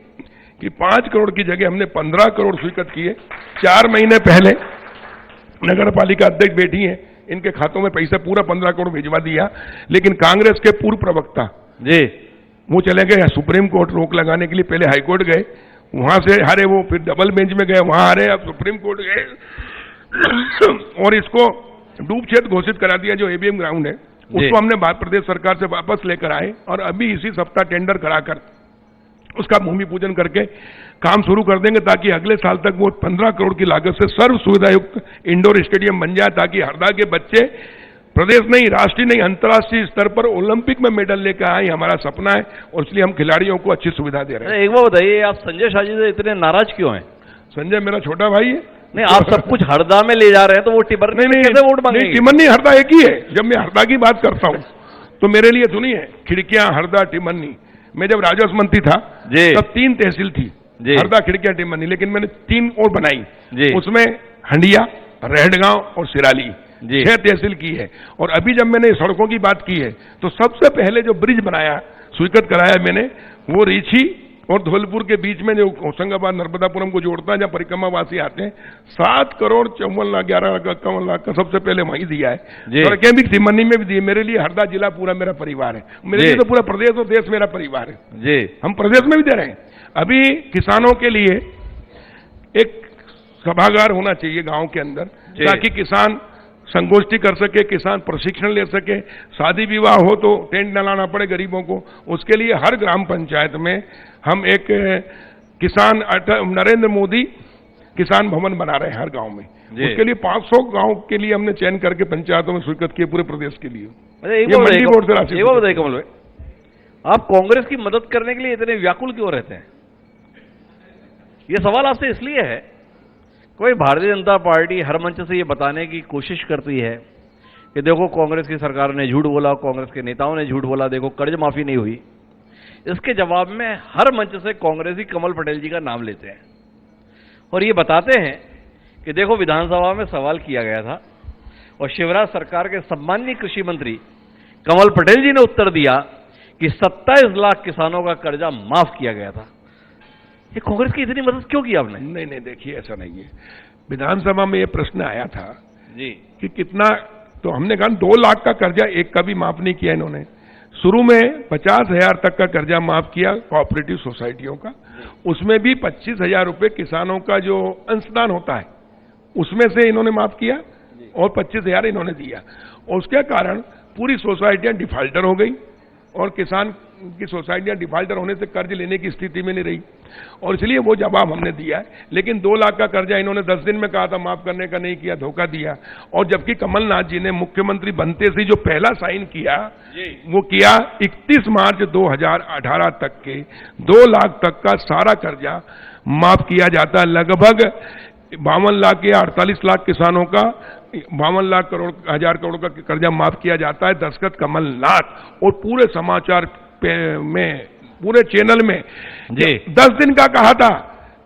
कि 5 करोड़ की जगह हमने 15 करोड़ स्वीकृत किए। 4 महीने पहले नगर पालिका अध्यक्ष बैठी हैं, इनके खातों में पैसा पूरा 15 करोड़ भिजवा दिया। लेकिन कांग्रेस के पूर्व प्रवक्ता जी वो चले गए सुप्रीम कोर्ट रोक लगाने के लिए, पहले हाई कोर्ट गए, वहां से हारे वो, फिर डबल बेंच में गए, वहां हारे, अब सुप्रीम कोर्ट गए और इसको डूब क्षेत्र घोषित करा दिया। जो एबीएम ग्राउंड है उसको हमने प्रदेश सरकार से वापस लेकर आए और अभी इसी सप्ताह टेंडर कराकर उसका भूमि पूजन करके काम शुरू कर देंगे, ताकि अगले साल तक वो 15 करोड़ की लागत से सर्व सुविधा युक्त इंडोर स्टेडियम बन जाए, ताकि हरदा के बच्चे प्रदेश नहीं, राष्ट्रीय नहीं, अंतर्राष्ट्रीय स्तर पर ओलंपिक में मेडल लेकर आए, हमारा सपना है और इसलिए हम खिलाड़ियों को अच्छी सुविधा दे रहे हैं। एक बार बताइए, आप संजय शाह जी से इतने नाराज क्यों हैं? संजय मेरा छोटा भाई है। नहीं, आप सब कुछ हरदा में ले जा रहे हैं तो वो टिमरनी में कैसे वोट मांगेंगे? टिमरनी हरदा एक ही है। जब मैं हरदा की बात करता हूँ तो मेरे लिए सुनिए, खिड़कियां हरदा टिमरनी, मैं जब राजस्व मंत्री था तब 3 तहसील थी, हरदा, खिड़कियां, टिमरनी, लेकिन मैंने 3 और बनाई, उसमें हंडिया, रहडगांव और सिराली, 6 तहसील की है। और अभी जब मैंने सड़कों की बात की है तो सबसे पहले जो ब्रिज बनाया, स्वीकृत कराया मैंने, वो रीछी और धौलपुर के बीच में जो होशंगाबाद नर्मदापुरम को जोड़ता है, जहाँ परिक्रमावासी आते हैं, 7 करोड़ 54 लाख 11 लाख 51 लाख का सबसे पहले वहीं दिया है। सड़कें भी टिमरनी में भी दी है। मेरे लिए हरदा जिला पूरा मेरा परिवार है, मेरे लिए तो पूरा प्रदेश और देश मेरा परिवार है जी। हम प्रदेश में भी दे रहे हैं। अभी किसानों के लिए एक सभागार होना चाहिए गांव के अंदर, ताकि किसान संगोष्ठी कर सके, किसान प्रशिक्षण ले सके, शादी विवाह हो तो टेंट न लाना पड़े गरीबों को। उसके लिए हर ग्राम पंचायत में हम एक किसान नरेंद्र मोदी किसान भवन बना रहे हैं हर गांव में। उसके लिए 500 गांव के लिए हमने चयन करके पंचायतों में स्वीकृत किए पूरे प्रदेश के लिए। ये मंडी बोर्ड से राशि। बताइए कमल भाई, आप कांग्रेस की मदद करने के लिए इतने व्याकुल क्यों रहते हैं? ये सवाल आपसे इसलिए है, कोई भारतीय जनता पार्टी हर मंच से ये बताने की कोशिश करती है कि देखो कांग्रेस की सरकार ने झूठ बोला, कांग्रेस के नेताओं ने झूठ बोला, देखो कर्ज माफी नहीं हुई। इसके जवाब में हर मंच से कांग्रेसी कमल पटेल जी का नाम लेते हैं और ये बताते हैं कि देखो विधानसभा में सवाल किया गया था और शिवराज सरकार के सम्माननीय कृषि मंत्री कमल पटेल जी ने उत्तर दिया कि 27 लाख किसानों का कर्जा माफ किया गया था। ये कांग्रेस की इतनी मदद क्यों की आपने? नहीं, देखिए ऐसा नहीं है। विधानसभा में ये प्रश्न आया था जी कि कितना, तो हमने कहा 2 लाख का कर्जा एक का भी माफ नहीं किया इन्होंने। शुरू में 50,000 तक का कर्जा माफ किया कोऑपरेटिव सोसाइटियों का, उसमें भी 25,000 रुपए किसानों का जो अंशदान होता है उसमें से इन्होंने माफ किया और 25,000 इन्होंने दिया। और उसके कारण पूरी सोसाइटियां डिफाल्टर हो गई और किसान की सोसाइटियां डिफाल्टर होने से कर्ज लेने की स्थिति में नहीं रही और इसलिए वो जवाब हमने दिया है। लेकिन 2 लाख का कर्जा इन्होंने 10 दिन में कहा था माफ करने का, नहीं किया, धोखा दिया। और जबकि कमलनाथ जी ने मुख्यमंत्री बनते से जो पहला साइन किया वो किया 31 मार्च 2018 तक के 2 लाख तक का सारा कर्जा माफ किया जाता है। लगभग 52 लाख या 48 लाख किसानों का 52 लाख करोड़ 1000 करोड़ का कर्जा माफ किया जाता है। दस्तखत कमलनाथ और पूरे समाचार में, पूरे चैनल में जी 10 दिन का कहा था,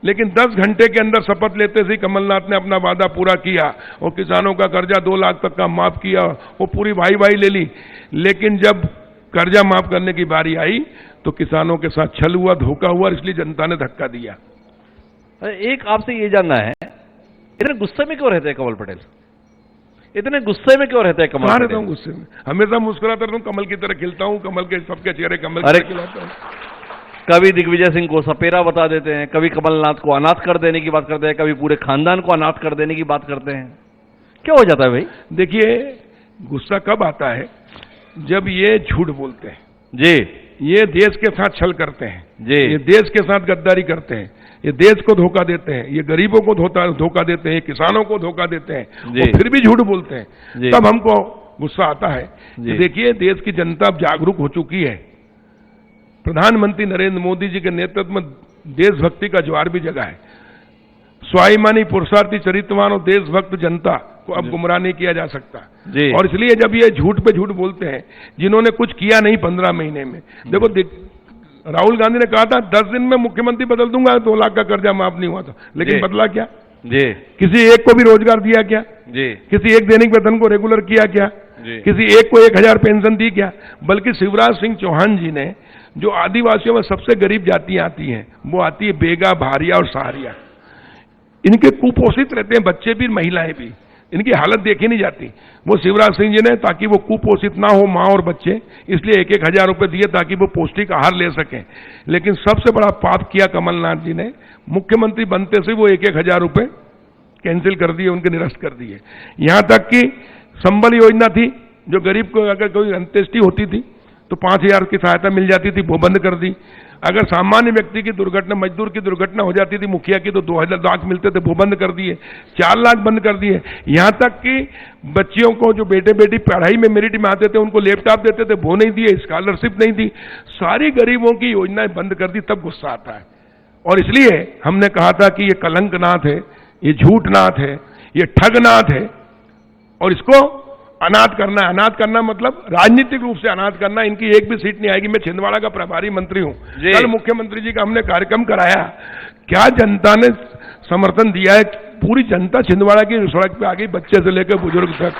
लेकिन 10 घंटे के अंदर शपथ लेते से कमलनाथ ने अपना वादा पूरा किया और किसानों का कर्जा 2 लाख तक का माफ किया। वो पूरी भाई ले ली, लेकिन जब कर्जा माफ करने की बारी आई तो किसानों के साथ छल हुआ, धोखा हुआ, इसलिए जनता ने धक्का दिया। एक आपसे ये जानना है, इतने गुस्से में क्यों रहते हैं कमल पटेल? इतने गुस्से में क्यों रहते हैं कमल पटेल? रहता हूँ गुस्से में, हमेशा मुस्कुराता रहता हूँ, कमल की तरह खिलता हूँ, कमल के सबके चेहरे कमल की तरह खिलाता हूँ। कभी दिग्विजय सिंह को सपेरा बता देते हैं, कभी कमलनाथ को अनाथ कर देने की बात करते हैं, कभी पूरे खानदान को अनाथ कर देने की बात करते हैं। क्या हो जाता है भाई? देखिए, गुस्सा कब आता है? जब ये झूठ बोलते हैं जी, ये देश के साथ छल करते हैं जी, ये देश के साथ गद्दारी करते हैं, ये देश को धोखा देते हैं, ये गरीबों को धोखा देते हैं, किसानों को धोखा देते हैं और फिर भी झूठ बोलते हैं, तब हमको गुस्सा आता है। देखिए, देश की जनता अब जागरूक हो चुकी है। प्रधानमंत्री नरेंद्र मोदी जी के नेतृत्व में देशभक्ति का ज्वार भी जगा है। स्वाभिमानी, पुरुषार्थी, चरित्रवान और देशभक्त जनता को अब गुमराह नहीं किया जा सकता। जी। और इसलिए जब ये झूठ पे झूठ बोलते हैं, जिन्होंने कुछ किया नहीं 15 महीने में, देखो राहुल गांधी ने कहा था 10 दिन में मुख्यमंत्री बदल दूंगा, 2 लाख का कर्जा माफ नहीं हुआ था, लेकिन बदला क्या? जी। किसी एक को भी रोजगार दिया क्या? जी। किसी एक दैनिक वेतन को रेगुलर किया क्या? किसी एक को 1000 पेंशन दी क्या? बल्कि शिवराज सिंह चौहान जी ने, जो आदिवासियों में सबसे गरीब जातियां आती हैं, वो आती है बेगा, भारिया और सहारिया। इनके कुपोषित रहते हैं बच्चे भी, महिलाएं भी, इनकी हालत देखी नहीं जाती। वो शिवराज सिंह जी ने, ताकि वो कुपोषित ना हो माँ और बच्चे, इसलिए 1-1 हजार रुपए दिए ताकि वो पौष्टिक आहार ले सकें। लेकिन सबसे बड़ा पाप किया कमलनाथ जी ने, मुख्यमंत्री बनते से वो 1-1 हजार रुपए कैंसिल कर दिए, उनके निरस्त कर दिए। यहां तक कि संबल योजना थी, जो गरीब को अगर कोई अंत्येष्टि होती थी तो 5000 की सहायता मिल जाती थी, वो बंद कर दी। अगर सामान्य व्यक्ति की दुर्घटना, मजदूर की दुर्घटना हो जाती थी मुखिया की, तो 2000 लाख मिलते थे, वो बंद कर दिए। 4 लाख बंद कर दिए। यहां तक कि बच्चियों को, जो बेटे बेटी पढ़ाई में मेरिट में आते थे, उनको लैपटॉप देते थे, वो नहीं दिए, स्कॉलरशिप नहीं दी, सारी गरीबों की योजनाएं बंद कर दी। तब गुस्सा आता है। और इसलिए हमने कहा था कि ये कलंकनाथ है, ये झूठनाथ है, ये ठगनाथ है, और इसको अनाथ करना है। अनाथ करना मतलब राजनीतिक रूप से अनाथ करना। इनकी एक भी सीट नहीं आएगी। मैं छिंदवाड़ा का प्रभारी मंत्री हूं। कल मुख्यमंत्री जी का हमने कार्यक्रम कराया, क्या जनता ने समर्थन दिया है। पूरी जनता छिंदवाड़ा की सड़क पे आ गई, बच्चे से लेकर बुजुर्ग तक,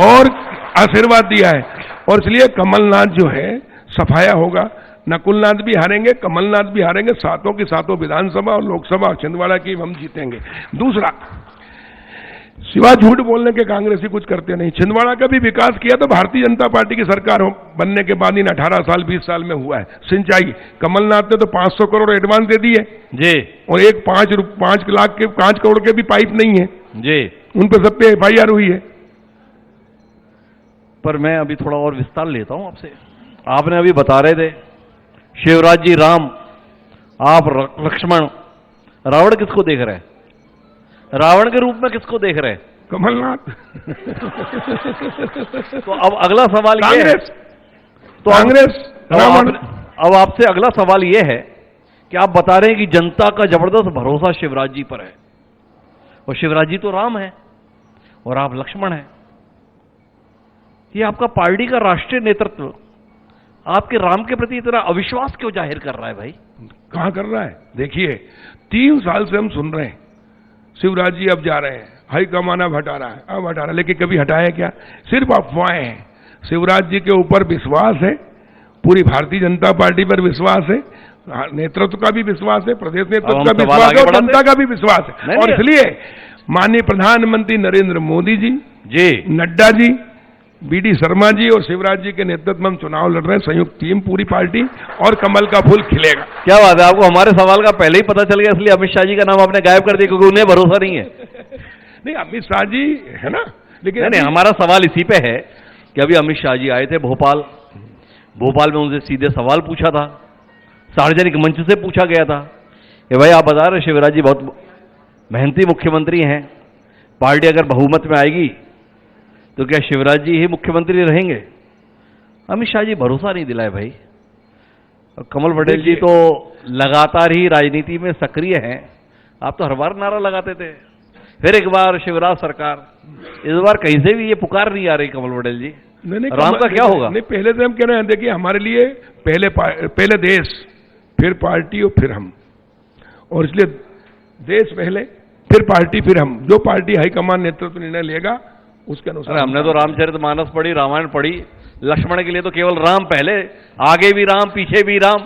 और आशीर्वाद दिया है। और इसलिए कमलनाथ जो है सफाया होगा। नकुलनाथ भी हारेंगे, कमलनाथ भी हारेंगे, सातों की सातों विधानसभा और लोकसभा छिंदवाड़ा की हम जीतेंगे। दूसरा, सिवाय झूठ बोलने के कांग्रेसी कुछ करते नहीं। छिंदवाड़ा का भी विकास किया तो भारतीय जनता पार्टी की सरकार बनने के बाद इन 18 साल 20 साल में हुआ है। सिंचाई कमलनाथ ने तो 500 करोड़ एडवांस दे दिए जी, और एक 5 लाख के 5 करोड़ के भी पाइप नहीं है जी, उन पर सब पे FIR हुई है। पर मैं अभी थोड़ा और विस्तार लेता हूं आपसे। आपने अभी बता रहे थे शिवराज जी राम, आप लक्ष्मण, रावण किसको देख रहे हैं? रावण के रूप में किसको देख रहे हैं? कमलनाथ। तो अब अगला सवाल ये है, तो कांग्रेस रावण। अब आपसे अगला सवाल ये है कि आप बता रहे हैं कि जनता का जबरदस्त भरोसा शिवराज जी पर है, और शिवराज जी तो राम है और आप लक्ष्मण हैं। ये आपका पार्टी का राष्ट्रीय नेतृत्व आपके राम के प्रति इतना अविश्वास क्यों जाहिर कर रहा है भाई? कहां कर रहा है? देखिए 3 साल से हम सुन रहे हैं शिवराज जी अब जा रहे हैं, हाईकमान अब हटा रहा है, अब हटा रहा है, लेकिन कभी हटाया क्या? सिर्फ अफवाहें हैं। शिवराज जी के ऊपर विश्वास है, पूरी भारतीय जनता पार्टी पर विश्वास है, नेतृत्व का भी विश्वास है, प्रदेश नेतृत्व का विश्वास है, और जनता का भी विश्वास है। और इसलिए माननीय प्रधानमंत्री नरेंद्र मोदी जी, नड्डा जी, BD शर्मा जी और शिवराज जी के नेतृत्व में हम चुनाव लड़ रहे हैं, संयुक्त टीम पूरी पार्टी, और कमल का फूल खिलेगा। क्या बात है, आपको हमारे सवाल का पहले ही पता चल गया, इसलिए अमित शाह जी का नाम आपने गायब कर दिया क्योंकि उन्हें भरोसा नहीं है। नहीं, अमित शाह जी है ना, लेकिन नहीं, हमारा सवाल इसी पे है कि अभी अमित शाह जी आए थे भोपाल में उनसे सीधे सवाल पूछा था, सार्वजनिक मंच से पूछा गया था कि भाई आप बता रहे शिवराज जी बहुत मेहनती मुख्यमंत्री हैं, पार्टी अगर बहुमत में आएगी तो क्या शिवराज जी ही मुख्यमंत्री रहेंगे? अमित शाह जी भरोसा नहीं दिलाए भाई। और कमल पटेल जी तो लगातार ही राजनीति में सक्रिय हैं, आप तो हर बार नारा लगाते थे, फिर एक बार शिवराज सरकार, इस बार कहीं से भी ये पुकार नहीं आ रही कमल पटेल जी। नहीं, राम का क्या होगा? नहीं, पहले से हम कह रहे हैं, देखिए हमारे लिए पहले देश, फिर पार्टी और फिर हम, और इसलिए देश पहले, फिर पार्टी, फिर हम। जो पार्टी हाईकमान नेतृत्व निर्णय लेगा उसके अनुसार। हमने तो रामचरितमानस पढ़ी, रामायण पढ़ी, लक्ष्मण के लिए तो केवल राम पहले, आगे भी राम, पीछे भी राम।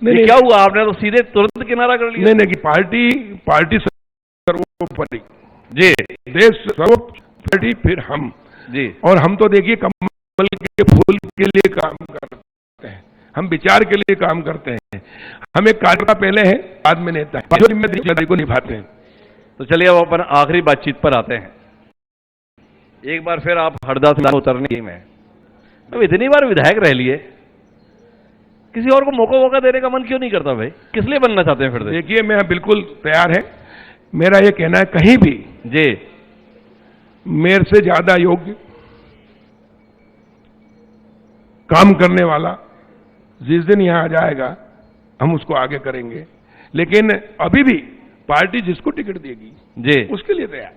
नहीं, क्या हुआ, आपने तो सीधे तुरंत किनारा कर लिया। नहीं, पार्टी सर्वोपरि जी, देश सर्वोपरि, फिर हम जी। और हम तो देखिए कमल के फूल के लिए काम करते हैं, हम विचार के लिए काम करते हैं, हम एक कार्यकर्ता पहले है, बाद में नेता है, जो जिम्मेदारी को निभाते हैं। तो चलिए अब अपन आखिरी बातचीत पर आते हैं। एक बार फिर आप हरदा से उतरने में, अब इतनी बार विधायक रह लिए, किसी और को मौका देने का मन क्यों नहीं करता भाई? किस लिए बनना चाहते हैं फिर? देखिए मैं बिल्कुल तैयार है, मेरा ये कहना है कहीं भी जी मेरे से ज्यादा योग्य काम करने वाला जिस दिन यहां आ जाएगा हम उसको आगे करेंगे, लेकिन अभी भी पार्टी जिसको टिकट देगी जी उसके लिए तैयार।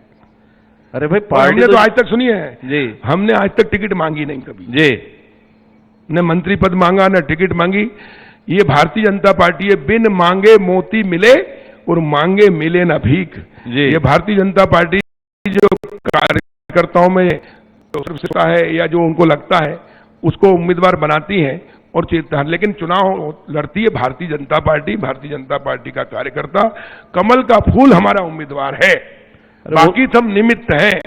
अरे भाई और पार्टी हमने तो आज तक सुनी है जी हमने आज तक टिकट मांगी नहीं कभी, जी न मंत्री पद मांगा न टिकट मांगी। ये भारतीय जनता पार्टी है, बिन मांगे मोती मिले और मांगे मिले न भीख। जी। ये भारतीय जनता पार्टी जो कार्यकर्ताओं में जो है या जो उनको लगता है उसको उम्मीदवार बनाती है और चेता, लेकिन चुनाव लड़ती है भारतीय जनता पार्टी। भारतीय जनता पार्टी का कार्यकर्ता कमल का फूल हमारा उम्मीदवार है, बाकी सब निमित्त हैं।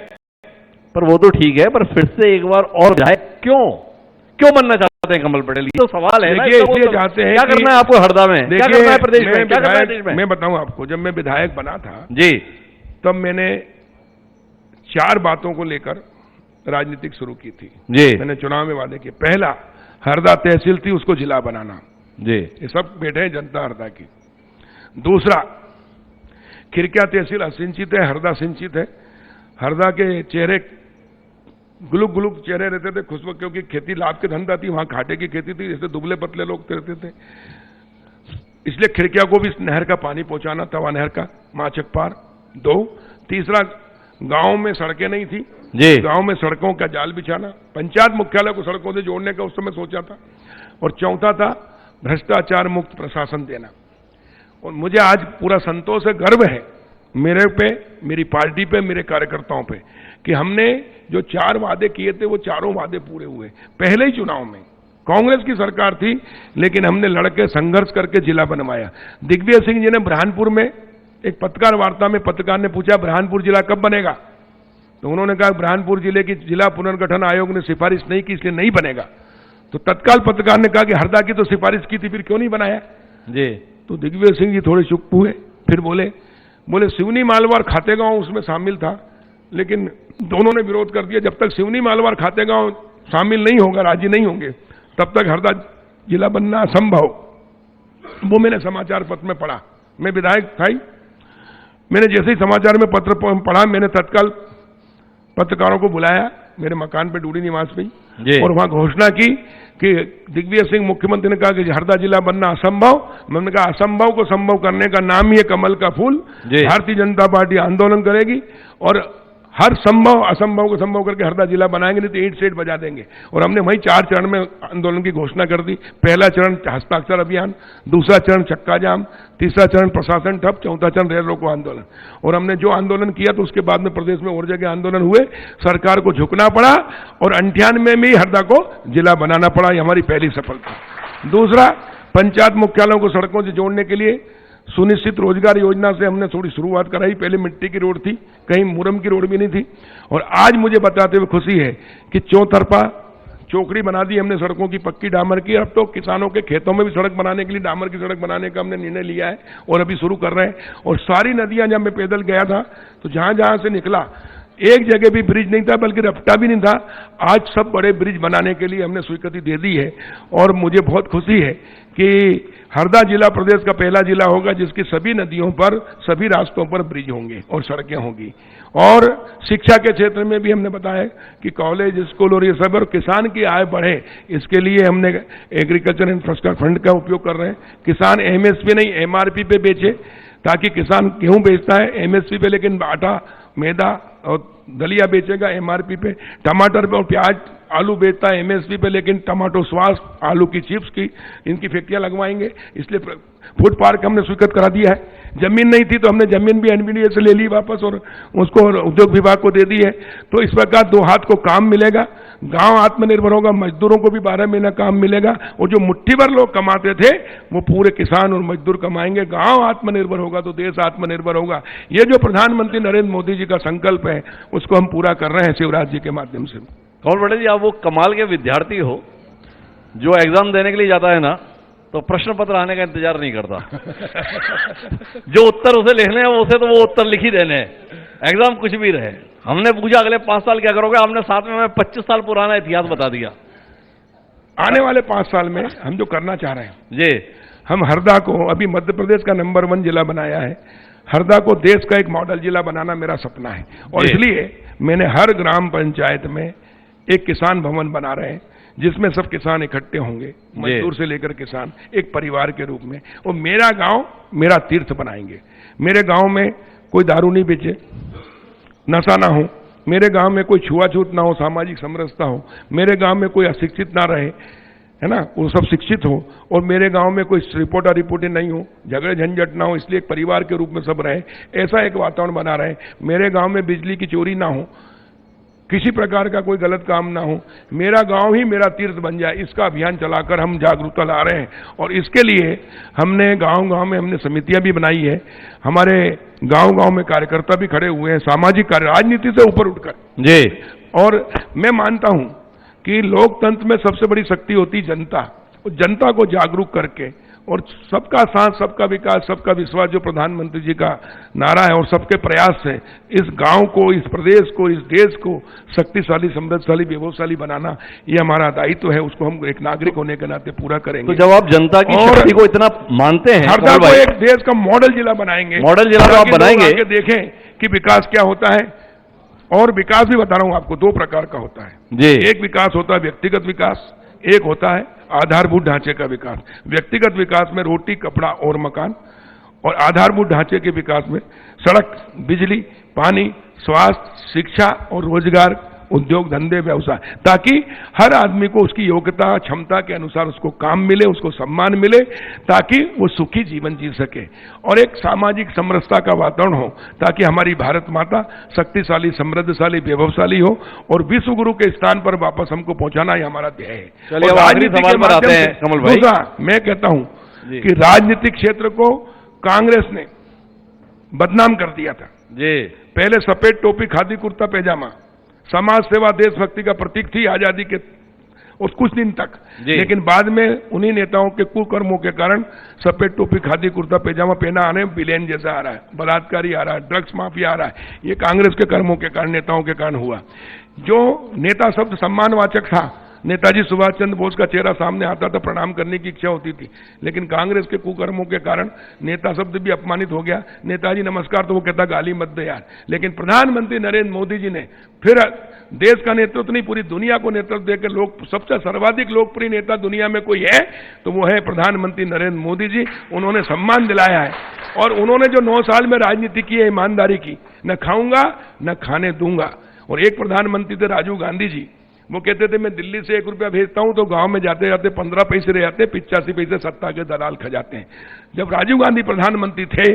पर वो तो ठीक है, पर फिर से एक बार और विधायक क्यों बनना चाहते हैं कमल पटेल? ये तो सवाल है ना। देखिए इसलिए चाहते हैं क्या करना है आपको हरदा में, क्या करना है प्रदेश में, क्या करना है देश में? मैं बताऊं आपको, जब मैं विधायक बना था जी तब मैंने 4 बातों को लेकर राजनीतिक शुरू की थी। जी मैंने चुनाव में वादे किए। पहला, हरदा तहसील थी उसको जिला बनाना, जी ये सब बैठे हैं जनता हरदा की। दूसरा, खिरकिया तहसील असिंचित है, हरदा सिंचित है। हरदा के चेहरे गुलुक गुलुक चेहरे रहते थे खुशबू, क्योंकि खेती लाभ के धंधा थी, वहां घाटे की खेती थी, जैसे दुबले पतले लोग रहते थे। इसलिए खिरकिया को भी इस नहर का पानी पहुंचाना, तवा नहर का, माचक पार। 2, तीसरा, गांव में सड़कें नहीं थी जी गांव में सड़कों का जाल बिछाना, पंचायत मुख्यालय को सड़कों से जोड़ने का उस समय सोचा था। और चौथा था भ्रष्टाचार मुक्त प्रशासन देना। और मुझे आज पूरा संतोष है, गर्व है मेरे पे, मेरी पार्टी पे, मेरे कार्यकर्ताओं पे, कि हमने जो 4 वादे किए थे वो चारों वादे पूरे हुए। पहले ही चुनाव में कांग्रेस की सरकार थी, लेकिन हमने लड़के संघर्ष करके जिला बनवाया। दिग्विजय सिंह जी ने बुरहानपुर में एक पत्रकार वार्ता में पत्रकार ने पूछा बुरहानपुर जिला कब बनेगा, तो उन्होंने कहा बुरहानपुर जिले की जिला पुनर्गठन आयोग ने सिफारिश नहीं की इसलिए नहीं बनेगा। तो तत्काल पत्रकार ने कहा कि हरदा की तो सिफारिश की थी, फिर क्यों नहीं बनाया? जी तो दिग्विजय सिंह जी थोड़े चुप हुए, फिर बोले सिवनी मालवार खातेगांव उसमें शामिल था, लेकिन दोनों ने विरोध कर दिया। जब तक सिवनी मालवार खातेगांव शामिल नहीं होगा, राजी नहीं होंगे, तब तक हरदा जिला बनना असंभव। वो मैंने समाचार पत्र में पढ़ा, मैं विधायक था ही, मैंने जैसे ही समाचार में पत्र पढ़ा, मैंने तत्काल पत्रकारों को बुलाया मेरे मकान पे डूडी निवास पे, और वहां घोषणा की कि दिग्विजय सिंह मुख्यमंत्री ने कहा कि हरदा जिला बनना असंभव। मैंने कहा असंभव को संभव करने का नाम ही है कमल का फूल। भारतीय जनता पार्टी आंदोलन करेगी और हर संभव असंभव को संभव करके हरदा जिला बनाएंगे, नहीं तो ईंट सेट बजा देंगे। और हमने वही 4 चरण में आंदोलन की घोषणा कर दी। पहला चरण हस्ताक्षर अभियान, दूसरा चरण चक्का जाम, तीसरा चरण प्रशासन ठप, चौथा चरण रेल रोको आंदोलन। और हमने जो आंदोलन किया तो उसके बाद में प्रदेश में और जगह आंदोलन हुए, सरकार को झुकना पड़ा और 98 में ही हरदा को जिला बनाना पड़ा। ये हमारी पहली सफलता। दूसरा, पंचायत मुख्यालयों को सड़कों से जोड़ने के लिए सुनिश्चित रोजगार योजना से हमने थोड़ी शुरुआत कराई। पहले मिट्टी की रोड थी, कहीं मुरम की रोड भी नहीं थी। और आज मुझे बताते हुए खुशी है कि चौतरफा चौकड़ी बना दी हमने सड़कों की, पक्की डामर की। अब तो किसानों के खेतों में भी सड़क बनाने के लिए डामर की सड़क बनाने का हमने निर्णय लिया है और अभी शुरू कर रहे हैं। और सारी नदियां, जब मैं पैदल गया था तो जहां जहां से निकला एक जगह भी ब्रिज नहीं था, बल्कि रफ्ता भी नहीं था। आज सब बड़े ब्रिज बनाने के लिए हमने स्वीकृति दे दी है। और मुझे बहुत खुशी है कि हरदा जिला प्रदेश का पहला जिला होगा जिसकी सभी नदियों पर, सभी रास्तों पर ब्रिज होंगे और सड़कें होंगी। और शिक्षा के क्षेत्र में भी हमने बताया कि कॉलेज, स्कूल और ये सब, और किसान की आय बढ़े इसके लिए हमने एग्रीकल्चर इंफ्रास्ट्रक्चर फंड का उपयोग कर रहे हैं। किसान एमएसपी नहीं एमआरपी पे बेचे, ताकि किसान गेहूं बेचता है एमएसपी पे, लेकिन आटा, मैदा और दलिया बेचेगा एमआरपी पे। टमाटर पे और प्याज, आलू बेचता है एमएसपी पे, लेकिन टमाटो स्वास, आलू की चिप्स की, इनकी फैक्ट्रियां लगवाएंगे। इसलिए फूड पार्क हमने स्वीकृत करा दिया है। जमीन नहीं थी तो हमने जमीन भी एनबीडीए से ले ली वापस और उसको उद्योग विभाग को दे दी है। तो इस प्रकार 2 हाथ को काम मिलेगा, गांव आत्मनिर्भर होगा, मजदूरों को भी 12 महीना काम मिलेगा। और जो मुट्ठी भर लोग कमाते थे वो पूरे किसान और मजदूर कमाएंगे। गांव आत्मनिर्भर होगा तो देश आत्मनिर्भर होगा। ये जो प्रधानमंत्री नरेंद्र मोदी जी का संकल्प है उसको हम पूरा कर रहे हैं शिवराज जी के माध्यम से। कमल पटेल जी, आप वो कमाल के विद्यार्थी हो जो एग्जाम देने के लिए जाता है ना तो प्रश्न पत्र आने का इंतजार नहीं करता। जो उत्तर उसे लिखने हैं उसे तो वो उत्तर लिख ही देने हैं, एग्जाम कुछ भी रहे। हमने पूछा अगले 5 साल क्या करोगे, आपने साथ में 25 साल पुराना इतिहास बता दिया। आने वाले 5 साल में हम जो करना चाह रहे हैं जी, हम हरदा को अभी मध्य प्रदेश का नंबर 1 जिला बनाया है। हरदा को देश का एक मॉडल जिला बनाना मेरा सपना है। और इसलिए मैंने हर ग्राम पंचायत में एक किसान भवन बना रहे हैं जिसमें सब किसान इकट्ठे होंगे, मजदूर से लेकर किसान, एक परिवार के रूप में। और मेरा गांव मेरा तीर्थ बनाएंगे। मेरे गांव में कोई दारू नहीं बेचे, नशा ना हो, मेरे गांव में कोई छुआछूत ना हो, सामाजिक समरसता हो, मेरे गांव में कोई अशिक्षित ना रहे, है ना, वो सब शिक्षित हो, और मेरे गांव में कोई रिपोर्टर नहीं हो, झगड़े झंझट ना हो, इसलिए एक परिवार के रूप में सब रहे, ऐसा एक वातावरण बना रहे। मेरे गांव में बिजली की चोरी ना हो, किसी प्रकार का कोई गलत काम ना हो, मेरा गांव ही मेरा तीर्थ बन जाए, इसका अभियान चलाकर हम जागरूकता ला रहे हैं। और इसके लिए हमने गांव-गांव में हमने समितियां भी बनाई है, हमारे गांव-गांव में कार्यकर्ता भी खड़े हुए हैं, सामाजिक कार्य, राजनीति से ऊपर उठकर जी। और मैं मानता हूं कि लोकतंत्र में सबसे बड़ी शक्ति होती जनता, जनता को जागरूक करके और सबका साथ, सबका विकास, सबका विश्वास जो प्रधानमंत्री जी का नारा है और सबके प्रयास से इस गांव को, इस प्रदेश को, इस देश को शक्तिशाली, समृद्धशाली, वैभवशाली बनाना, ये हमारा दायित्व है। उसको हम एक नागरिक होने के नाते पूरा करेंगे। तो जब आप जनता की शक्ति को इतना मानते हैं, हरदा को एक देश का मॉडल जिला बनाएंगे, मॉडल जिला तो आप बनाएंगे, देखें कि विकास क्या होता है। और विकास भी बता रहा हूं आपको, 2 प्रकार का होता है जी। एक विकास होता है व्यक्तिगत विकास, एक होता है आधारभूत ढांचे का विकास। व्यक्तिगत विकास में रोटी, कपड़ा और मकान, और आधारभूत ढांचे के विकास में सड़क, बिजली, पानी, स्वास्थ्य, शिक्षा और रोजगार, उद्योग धंधे, व्यवसाय, ताकि हर आदमी को उसकी योग्यता, क्षमता के अनुसार उसको काम मिले, उसको सम्मान मिले, ताकि वो सुखी जीवन जी सके और एक सामाजिक समरसता का वातावरण हो, ताकि हमारी भारत माता शक्तिशाली, समृद्धशाली, वैभवशाली हो और विश्व गुरु के स्थान पर वापस हमको पहुंचाना ही हमारा ध्येय है। चलिए अब आखिरी सवाल पर आते हैं कमल भाई। दूसरा, मैं कहता हूं कि राजनीतिक क्षेत्र को कांग्रेस ने बदनाम कर दिया था जी। पहले सफेद टोपी, खादी कुर्ता पैजामा, समाज सेवा, देशभक्ति का प्रतीक थी आजादी के उस कुछ दिन तक, लेकिन बाद में उन्हीं नेताओं के कुकर्मों के कारण सफेद टोपी, खादी कुर्ता पैजामा पहना आने विलेन जैसा आ रहा है, बलात्कारी आ रहा है, ड्रग्स माफिया आ रहा है। ये कांग्रेस के कर्मों के कारण, नेताओं के कारण हुआ। जो नेता शब्द सम्मानवाचक था, नेताजी सुभाष चंद्र बोस का चेहरा सामने आता था, प्रणाम करने की इच्छा होती थी, लेकिन कांग्रेस के कुकर्मों के कारण नेता शब्द भी अपमानित हो गया। नेताजी नमस्कार तो वो कहता गाली मत दे यार। लेकिन प्रधानमंत्री नरेंद्र मोदी जी ने फिर देश का नेतृत्व नहीं, पूरी दुनिया को नेतृत्व देकर लोग सबसे सर्वाधिक लोकप्रिय नेता दुनिया में कोई है तो वो है प्रधानमंत्री नरेंद्र मोदी जी। उन्होंने सम्मान दिलाया है और उन्होंने जो 9 साल में राजनीति की है, ईमानदारी की, न खाऊंगा न खाने दूंगा। और एक प्रधानमंत्री थे राजीव गांधी जी, वो कहते थे मैं दिल्ली से 1 रुपया भेजता हूं तो गांव में जाते जाते 15 पैसे रह जाते, 85 पैसे सत्ता के दलाल खा जाते हैं। जब राजीव गांधी प्रधानमंत्री थे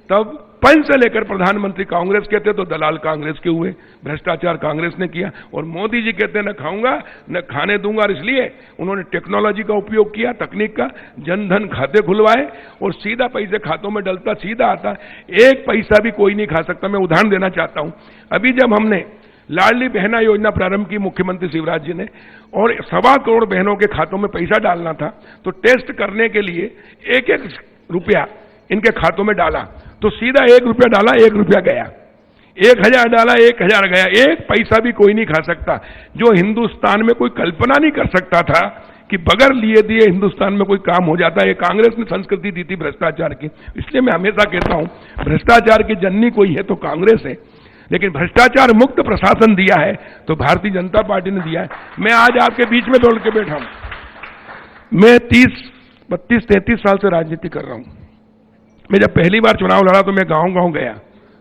तब पंच से लेकर प्रधानमंत्री कांग्रेस के थे तो दलाल कांग्रेस के हुए, भ्रष्टाचार कांग्रेस ने किया। और मोदी जी कहते हैं न खाऊंगा न खाने दूंगा, और इसलिए उन्होंने टेक्नोलॉजी का उपयोग किया, तकनीक का, जनधन खाते खुलवाए और सीधा पैसे खातों में डलता, सीधा आता, 1 पैसा भी कोई नहीं खा सकता। मैं उदाहरण देना चाहता हूं, अभी जब हमने लाडली बहना योजना प्रारंभ की मुख्यमंत्री शिवराज जी ने, और 1.25 करोड़ बहनों के खातों में पैसा डालना था, तो टेस्ट करने के लिए 1-1 रुपया इनके खातों में डाला, तो सीधा 1 रुपया डाला, 1 रुपया गया, 1000 डाला, 1000 गया, 1 पैसा भी कोई नहीं खा सकता। जो हिंदुस्तान में कोई कल्पना नहीं कर सकता था कि बगैर लिए दिए हिंदुस्तान में कोई काम हो जाता है, ये कांग्रेस ने संस्कृति दी थी भ्रष्टाचार की। इसलिए मैं हमेशा कहता हूं भ्रष्टाचार की जननी कोई है तो कांग्रेस है, लेकिन भ्रष्टाचार मुक्त प्रशासन दिया है तो भारतीय जनता पार्टी ने दिया है। मैं आज आपके बीच में दौड़ के बैठा हूं। मैं 32-33 साल से राजनीति कर रहा हूं। मैं जब पहली बार चुनाव लड़ा तो मैं गांव-गांव गया,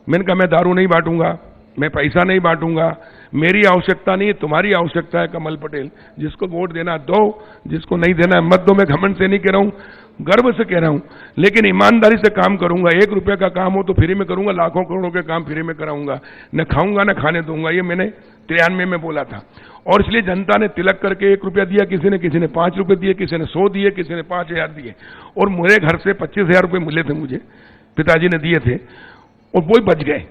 मैंने कहा मैं दारू नहीं बांटूंगा, मैं पैसा नहीं बांटूंगा, मेरी आवश्यकता नहीं है, तुम्हारी आवश्यकता है कमल पटेल। जिसको वोट देना दो, जिसको नहीं देना है मत दो। मैं घमंड से नहीं कह रहा हूं, गर्व से कह रहा हूं, लेकिन ईमानदारी से काम करूंगा। 1 रुपये का काम हो तो फ्री में करूंगा, लाखों करोड़ों के काम फ्री में कराऊंगा, न खाऊंगा न खाने दूंगा। ये मैंने 93 में बोला था और इसलिए जनता ने तिलक करके 1 रुपया दिया, किसी ने 5 रुपये दिए, किसी ने 100 दिए, किसी ने 5000 दिए। और मेरे घर से 25,000 रुपये मिले थे, मुझे पिताजी ने दिए थे और वो बच गए।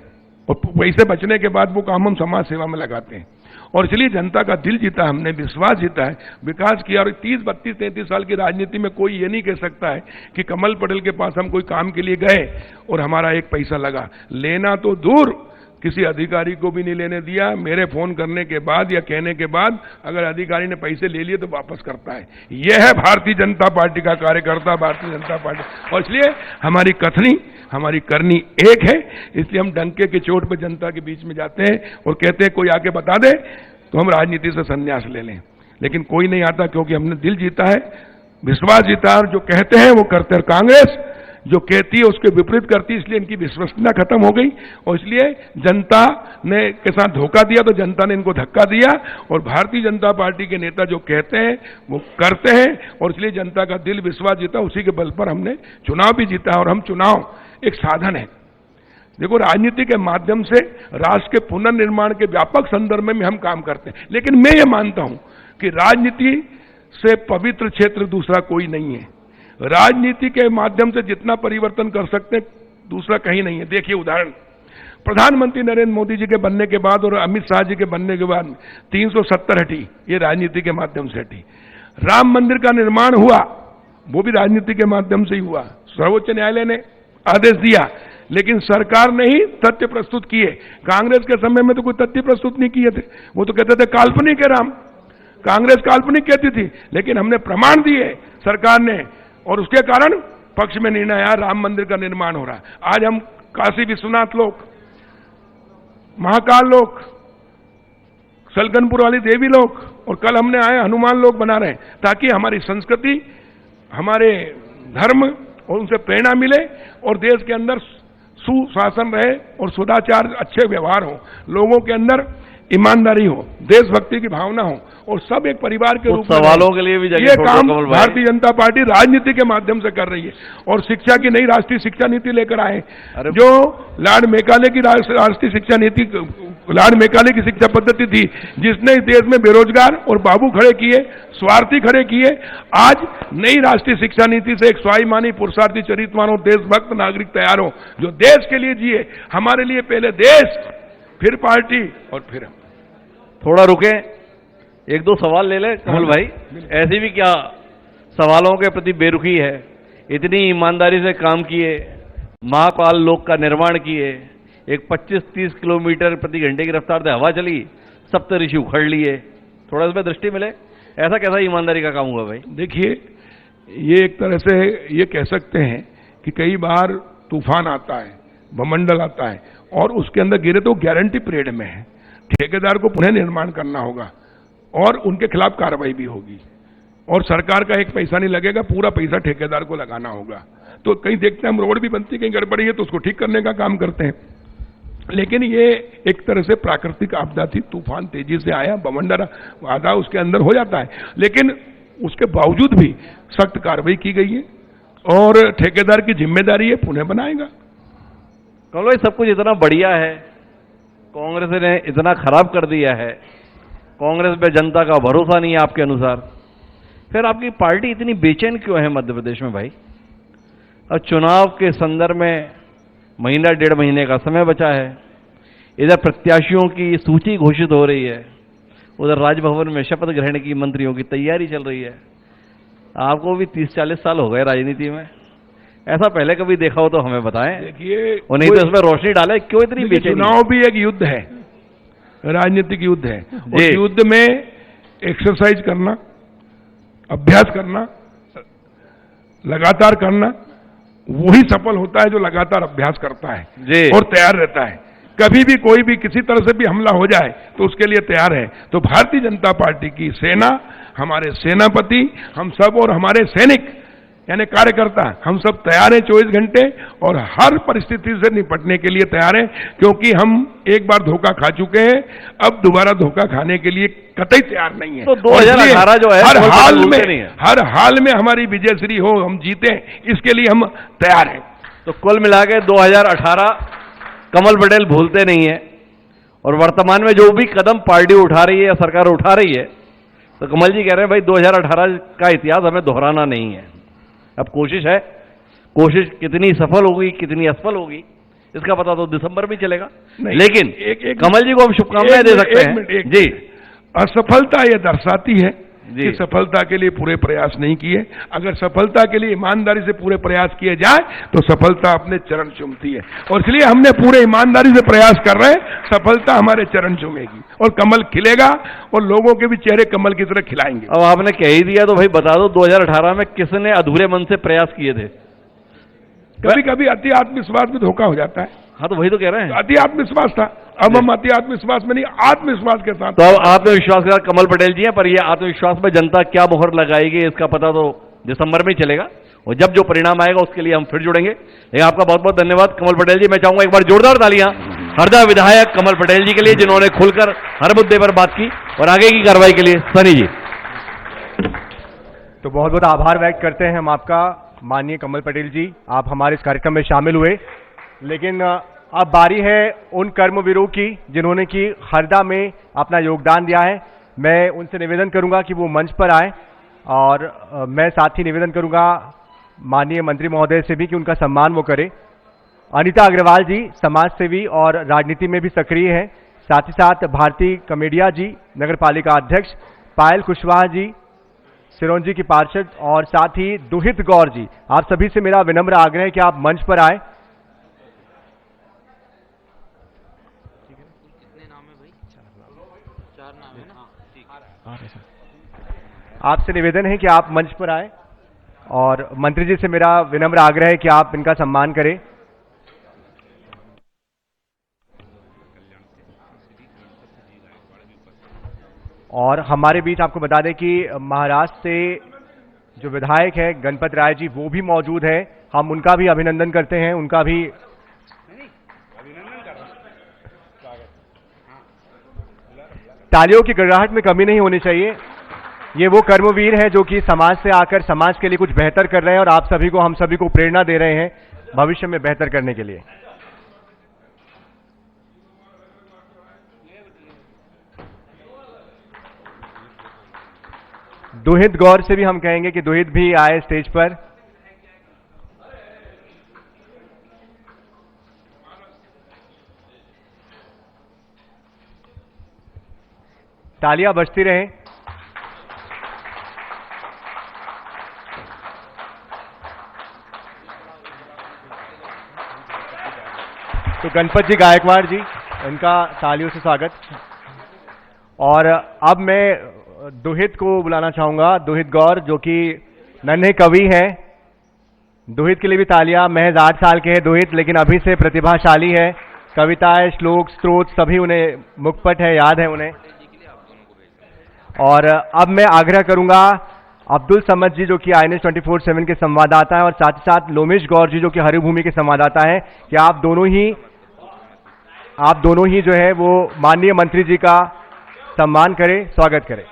और पैसे बचने के बाद वो काम हम समाज सेवा में लगाते हैं और इसलिए जनता का दिल जीता, हमने विश्वास जीता है, विकास किया। और 30, 32, 33 साल की राजनीति में कोई ये नहीं कह सकता है कि कमल पटेल के पास हम कोई काम के लिए गए और हमारा 1 पैसा लगा। लेना तो दूर, किसी अधिकारी को भी नहीं लेने दिया। मेरे फोन करने के बाद या कहने के बाद अगर अधिकारी ने पैसे ले लिए तो वापस करता है। यह है भारतीय जनता पार्टी का कार्यकर्ता, भारतीय जनता पार्टी। और इसलिए हमारी कथनी, हमारी करनी एक है। इसलिए हम डंके की चोट पर जनता के बीच में जाते हैं और कहते हैं कोई आके बता दे तो हम राजनीति से संन्यास ले लें, लेकिन कोई नहीं आता, क्योंकि हमने दिल जीता है, विश्वास जीता है और जो कहते हैं वो करते हैं। कांग्रेस जो कहती है उसके विपरीत करती है, इसलिए इनकी विश्वसनीयता खत्म हो गई और इसलिए जनता ने के साथ धोखा दिया तो जनता ने इनको धक्का दिया और भारतीय जनता पार्टी के नेता जो कहते हैं वो करते हैं और इसलिए जनता का दिल विश्वास जीता, उसी के बल पर हमने चुनाव भी जीता और हम चुनाव एक साधन है। देखो, राजनीति के माध्यम से राष्ट्र के पुनर्निर्माण के व्यापक संदर्भ में हम काम करते हैं, लेकिन मैं ये मानता हूं कि राजनीति से पवित्र क्षेत्र दूसरा कोई नहीं है। राजनीति के माध्यम से जितना परिवर्तन कर सकते हैं दूसरा कहीं नहीं है। देखिए उदाहरण, प्रधानमंत्री नरेंद्र मोदी जी के बनने के बाद और अमित शाह जी के बनने के बाद 370 हटी, ये राजनीति के माध्यम से हटी। राम मंदिर का निर्माण हुआ, वो भी राजनीति के माध्यम से ही हुआ। सर्वोच्च न्यायालय ने आदेश दिया, लेकिन सरकार ने ही तथ्य प्रस्तुत किए। कांग्रेस के समय में तो कोई तथ्य प्रस्तुत नहीं किए थे, वो तो कहते थे काल्पनिक है राम, कांग्रेस काल्पनिक कहती थी, लेकिन हमने प्रमाण दिए सरकार ने और उसके कारण पक्ष में निर्णय आया, राम मंदिर का निर्माण हो रहा है। आज हम काशी विश्वनाथ लोक, महाकाल लोक, सलकनपुर वाली देवी लोक और कल हमने आए हनुमान लोक बना रहे हैं, ताकि हमारी संस्कृति, हमारे धर्म और उनसे प्रेरणा मिले और देश के अंदर सुशासन रहे और सदाचार, अच्छे व्यवहार हो, लोगों के अंदर ईमानदारी हो, देशभक्ति की भावना हो और सब एक परिवार के रूप में। सवालों के लिए भी ये काम भारतीय जनता पार्टी राजनीति के माध्यम से कर रही है और शिक्षा की नई राष्ट्रीय शिक्षा नीति लेकर आए, जो लॉर्ड मेकाले की राष्ट्रीय शिक्षा नीति, लॉर्ड मेकाले की शिक्षा पद्धति थी, जिसने इस देश में बेरोजगार और बाबू खड़े किए, स्वार्थी खड़े किए। आज नई राष्ट्रीय शिक्षा नीति से एक स्वाभिमानी, पुरुषार्थी, चरित्रवान और देशभक्त नागरिक तैयार हो, जो देश के लिए जिए। हमारे लिए पहले देश, फिर पार्टी और फिर हम। थोड़ा रुके, एक दो सवाल ले ले कमल भाई। ऐसी भी क्या सवालों के प्रति बेरुखी है? इतनी ईमानदारी से काम किए, महाकाल लोक का निर्माण किए, एक 25-30 किलोमीटर प्रति घंटे की रफ्तार से हवा चली, सप्त ऋषि उखड़ लिए, थोड़ा इसमें दृष्टि मिले। ऐसा कैसा ईमानदारी का काम हुआ भाई? देखिए, ये एक तरह से ये कह सकते हैं कि कई बार तूफान आता है, बमंडल आता है और उसके अंदर गिरे तो गारंटी पीरियड में है, ठेकेदार को पुनः निर्माण करना होगा और उनके खिलाफ कार्रवाई भी होगी और सरकार का एक पैसा नहीं लगेगा, पूरा पैसा ठेकेदार को लगाना होगा। तो कहीं देखते हैं हम रोड भी बनती, कहीं गड़बड़ी है तो उसको ठीक करने का काम करते हैं। लेकिन ये एक तरह से प्राकृतिक आपदा थी, तूफान तेजी से आया, बवंडर आधा उसके अंदर हो जाता है, लेकिन उसके बावजूद भी सख्त कार्रवाई की गई है और ठेकेदार की जिम्मेदारी है, पुनः बनाएगा। कमल भाई, सब कुछ इतना बढ़िया है, कांग्रेस ने इतना खराब कर दिया है, कांग्रेस पे जनता का भरोसा नहीं है आपके अनुसार, फिर आपकी पार्टी इतनी बेचैन क्यों है मध्य प्रदेश में भाई? और चुनाव के संदर्भ में महीना 1.5 महीने का समय बचा है, इधर प्रत्याशियों की सूची घोषित हो रही है, उधर राजभवन में शपथ ग्रहण की मंत्रियों की तैयारी चल रही है। आपको भी 30-40 साल हो गए राजनीति में, ऐसा पहले कभी देखा हो तो हमें बताएं। देखिए, और नहीं तो इसमें रोशनी डाले, क्यों इतनी बेचैनी? चुनाव भी एक युद्ध है, राजनीतिक युद्ध है। उस युद्ध में एक्सरसाइज करना, अभ्यास करना, लगातार करना, वही सफल होता है जो लगातार अभ्यास करता है और तैयार रहता है। कभी भी कोई भी किसी तरह से भी हमला हो जाए तो उसके लिए तैयार है। तो भारतीय जनता पार्टी की सेना, हमारे सेनापति, हम सब और हमारे सैनिक यानी कार्यकर्ता, हम सब तैयार हैं 24 घंटे और हर परिस्थिति से निपटने के लिए तैयार हैं, क्योंकि हम एक बार धोखा खा चुके हैं, अब दोबारा धोखा खाने के लिए कतई तैयार नहीं है। तो 2018 जो है हर हाल में हमारी विजयश्री हो, हम जीते, इसके लिए हम तैयार हैं। तो कुल मिला के 2018 कमल पटेल भूलते नहीं है और वर्तमान में जो भी कदम पार्टी उठा रही है या सरकार उठा रही है, तो कमल जी कह रहे हैं भाई 2018 का इतिहास हमें दोहराना नहीं है। अब कोशिश है, कोशिश कितनी सफल होगी कितनी असफल होगी इसका पता तो दिसंबर में चलेगा, लेकिन कमल जी को हम शुभकामनाएं दे सकते हैं। जी, असफलता ये दर्शाती है कि सफलता के लिए पूरे प्रयास नहीं किए। अगर सफलता के लिए ईमानदारी से पूरे प्रयास किए जाए तो सफलता अपने चरण चूमती है और इसलिए हमने पूरे ईमानदारी से प्रयास कर रहे हैं, सफलता हमारे चरण चूमेगी और कमल खिलेगा और लोगों के भी चेहरे कमल की तरह खिलाएंगे। अब आपने कह ही दिया तो भाई बता दो, 2018 में किसने अधूरे मन से प्रयास किए थे? कभी कभी अति आत्मविश्वास में धोखा हो जाता है। हाँ, तो वही तो कह रहे हैं, अति आत्मविश्वास था, अब हम अति आत्मविश्वास में नहीं, आत्मविश्वास के साथ। तो अब आत्मविश्वास के साथ कमल पटेल जी हैं, पर ये आत्मविश्वास में जनता क्या मोहर लगाएगी इसका पता तो दिसंबर में ही चलेगा। और जब जो परिणाम आएगा उसके लिए हम फिर जुड़ेंगे। लेकिन आपका बहुत बहुत धन्यवाद कमल पटेल जी। मैं चाहूंगा एक बार जोरदार तालियां हरदा विधायक कमल पटेल जी के लिए, जिन्होंने खुलकर हर मुद्दे पर बात की और आगे की कार्रवाई के लिए सनी जी। तो बहुत बहुत आभार व्यक्त करते हैं हम आपका माननीय कमल पटेल जी, आप हमारे इस कार्यक्रम में शामिल हुए। लेकिन अब बारी है उन कर्मवीरों की जिन्होंने कि हरदा में अपना योगदान दिया है। मैं उनसे निवेदन करूंगा कि वो मंच पर आए और मैं साथ ही निवेदन करूंगा माननीय मंत्री महोदय से भी कि उनका सम्मान वो करें। अनीता अग्रवाल जी समाज सेवी और राजनीति में भी सक्रिय हैं। साथ ही साथ भारती कमेडिया जी नगर पालिका अध्यक्ष, पायल कुशवाहा जी सिरोंजी की पार्षद और साथ ही दुहित गौर जी, आप सभी से मेरा विनम्र आग्रह है कि आप मंच पर आए। आपसे निवेदन है कि आप मंच पर आए और मंत्री जी से मेरा विनम्र आग्रह है कि आप इनका सम्मान करें। और हमारे बीच आपको बता दें कि महाराष्ट्र से जो विधायक है गणपत राय जी वो भी मौजूद है, हम उनका भी अभिनंदन करते हैं, उनका भी तालियों की गड़गड़ाहट में कमी नहीं होनी चाहिए। ये वो कर्मवीर हैं जो कि समाज से आकर समाज के लिए कुछ बेहतर कर रहे हैं और आप सभी को, हम सभी को प्रेरणा दे रहे हैं भविष्य में बेहतर करने के लिए। दुहित गौर से भी हम कहेंगे कि दुहित भी आए स्टेज पर। तालियां बजती रहें। तो गणपत जी गायकवाड़ जी, इनका तालियों से स्वागत। और अब मैं दुहित को बुलाना चाहूंगा, दुहित गौर जो कि नन्हे कवि हैं। दुहित के लिए भी तालियां। महज 8 साल के हैं दुहित, लेकिन अभी से प्रतिभाशाली है। कविताएं, श्लोक, स्तोत्र सभी उन्हें मुखपट है, याद है उन्हें। और अब मैं आग्रह करूंगा अब्दुल समद जी जो कि INS 24/7 के संवाददाता हैं और साथ ही साथ लोमेश गौर जी जो कि हरिभूमि के संवाददाता हैं, कि आप दोनों ही जो है वो माननीय मंत्री जी का सम्मान करें, स्वागत करें।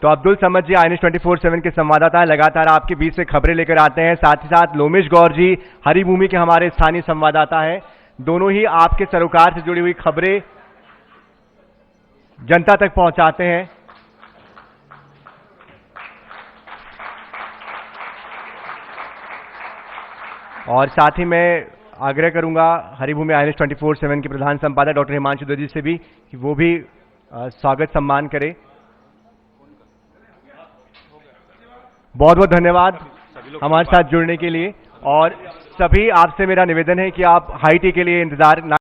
तो अब्दुल समद जी INS 24/7 के संवाददाता है, लगातार आपके बीच से खबरें लेकर आते हैं। साथ ही साथ लोमेश गौर जी हरिभूमि के हमारे स्थानीय संवाददाता हैं। दोनों ही आपके सरोकार से जुड़ी हुई खबरें जनता तक पहुंचाते हैं। और साथ ही मैं आग्रह करूंगा हरिभूमि INS 24/7 के प्रधान संपादक डॉक्टर हिमांशु दर्जी से भी कि वो भी स्वागत सम्मान करें। बहुत बहुत धन्यवाद हमारे साथ जुड़ने के लिए। और सभी आपसे मेरा निवेदन है कि आप हाई टी के लिए इंतजार ना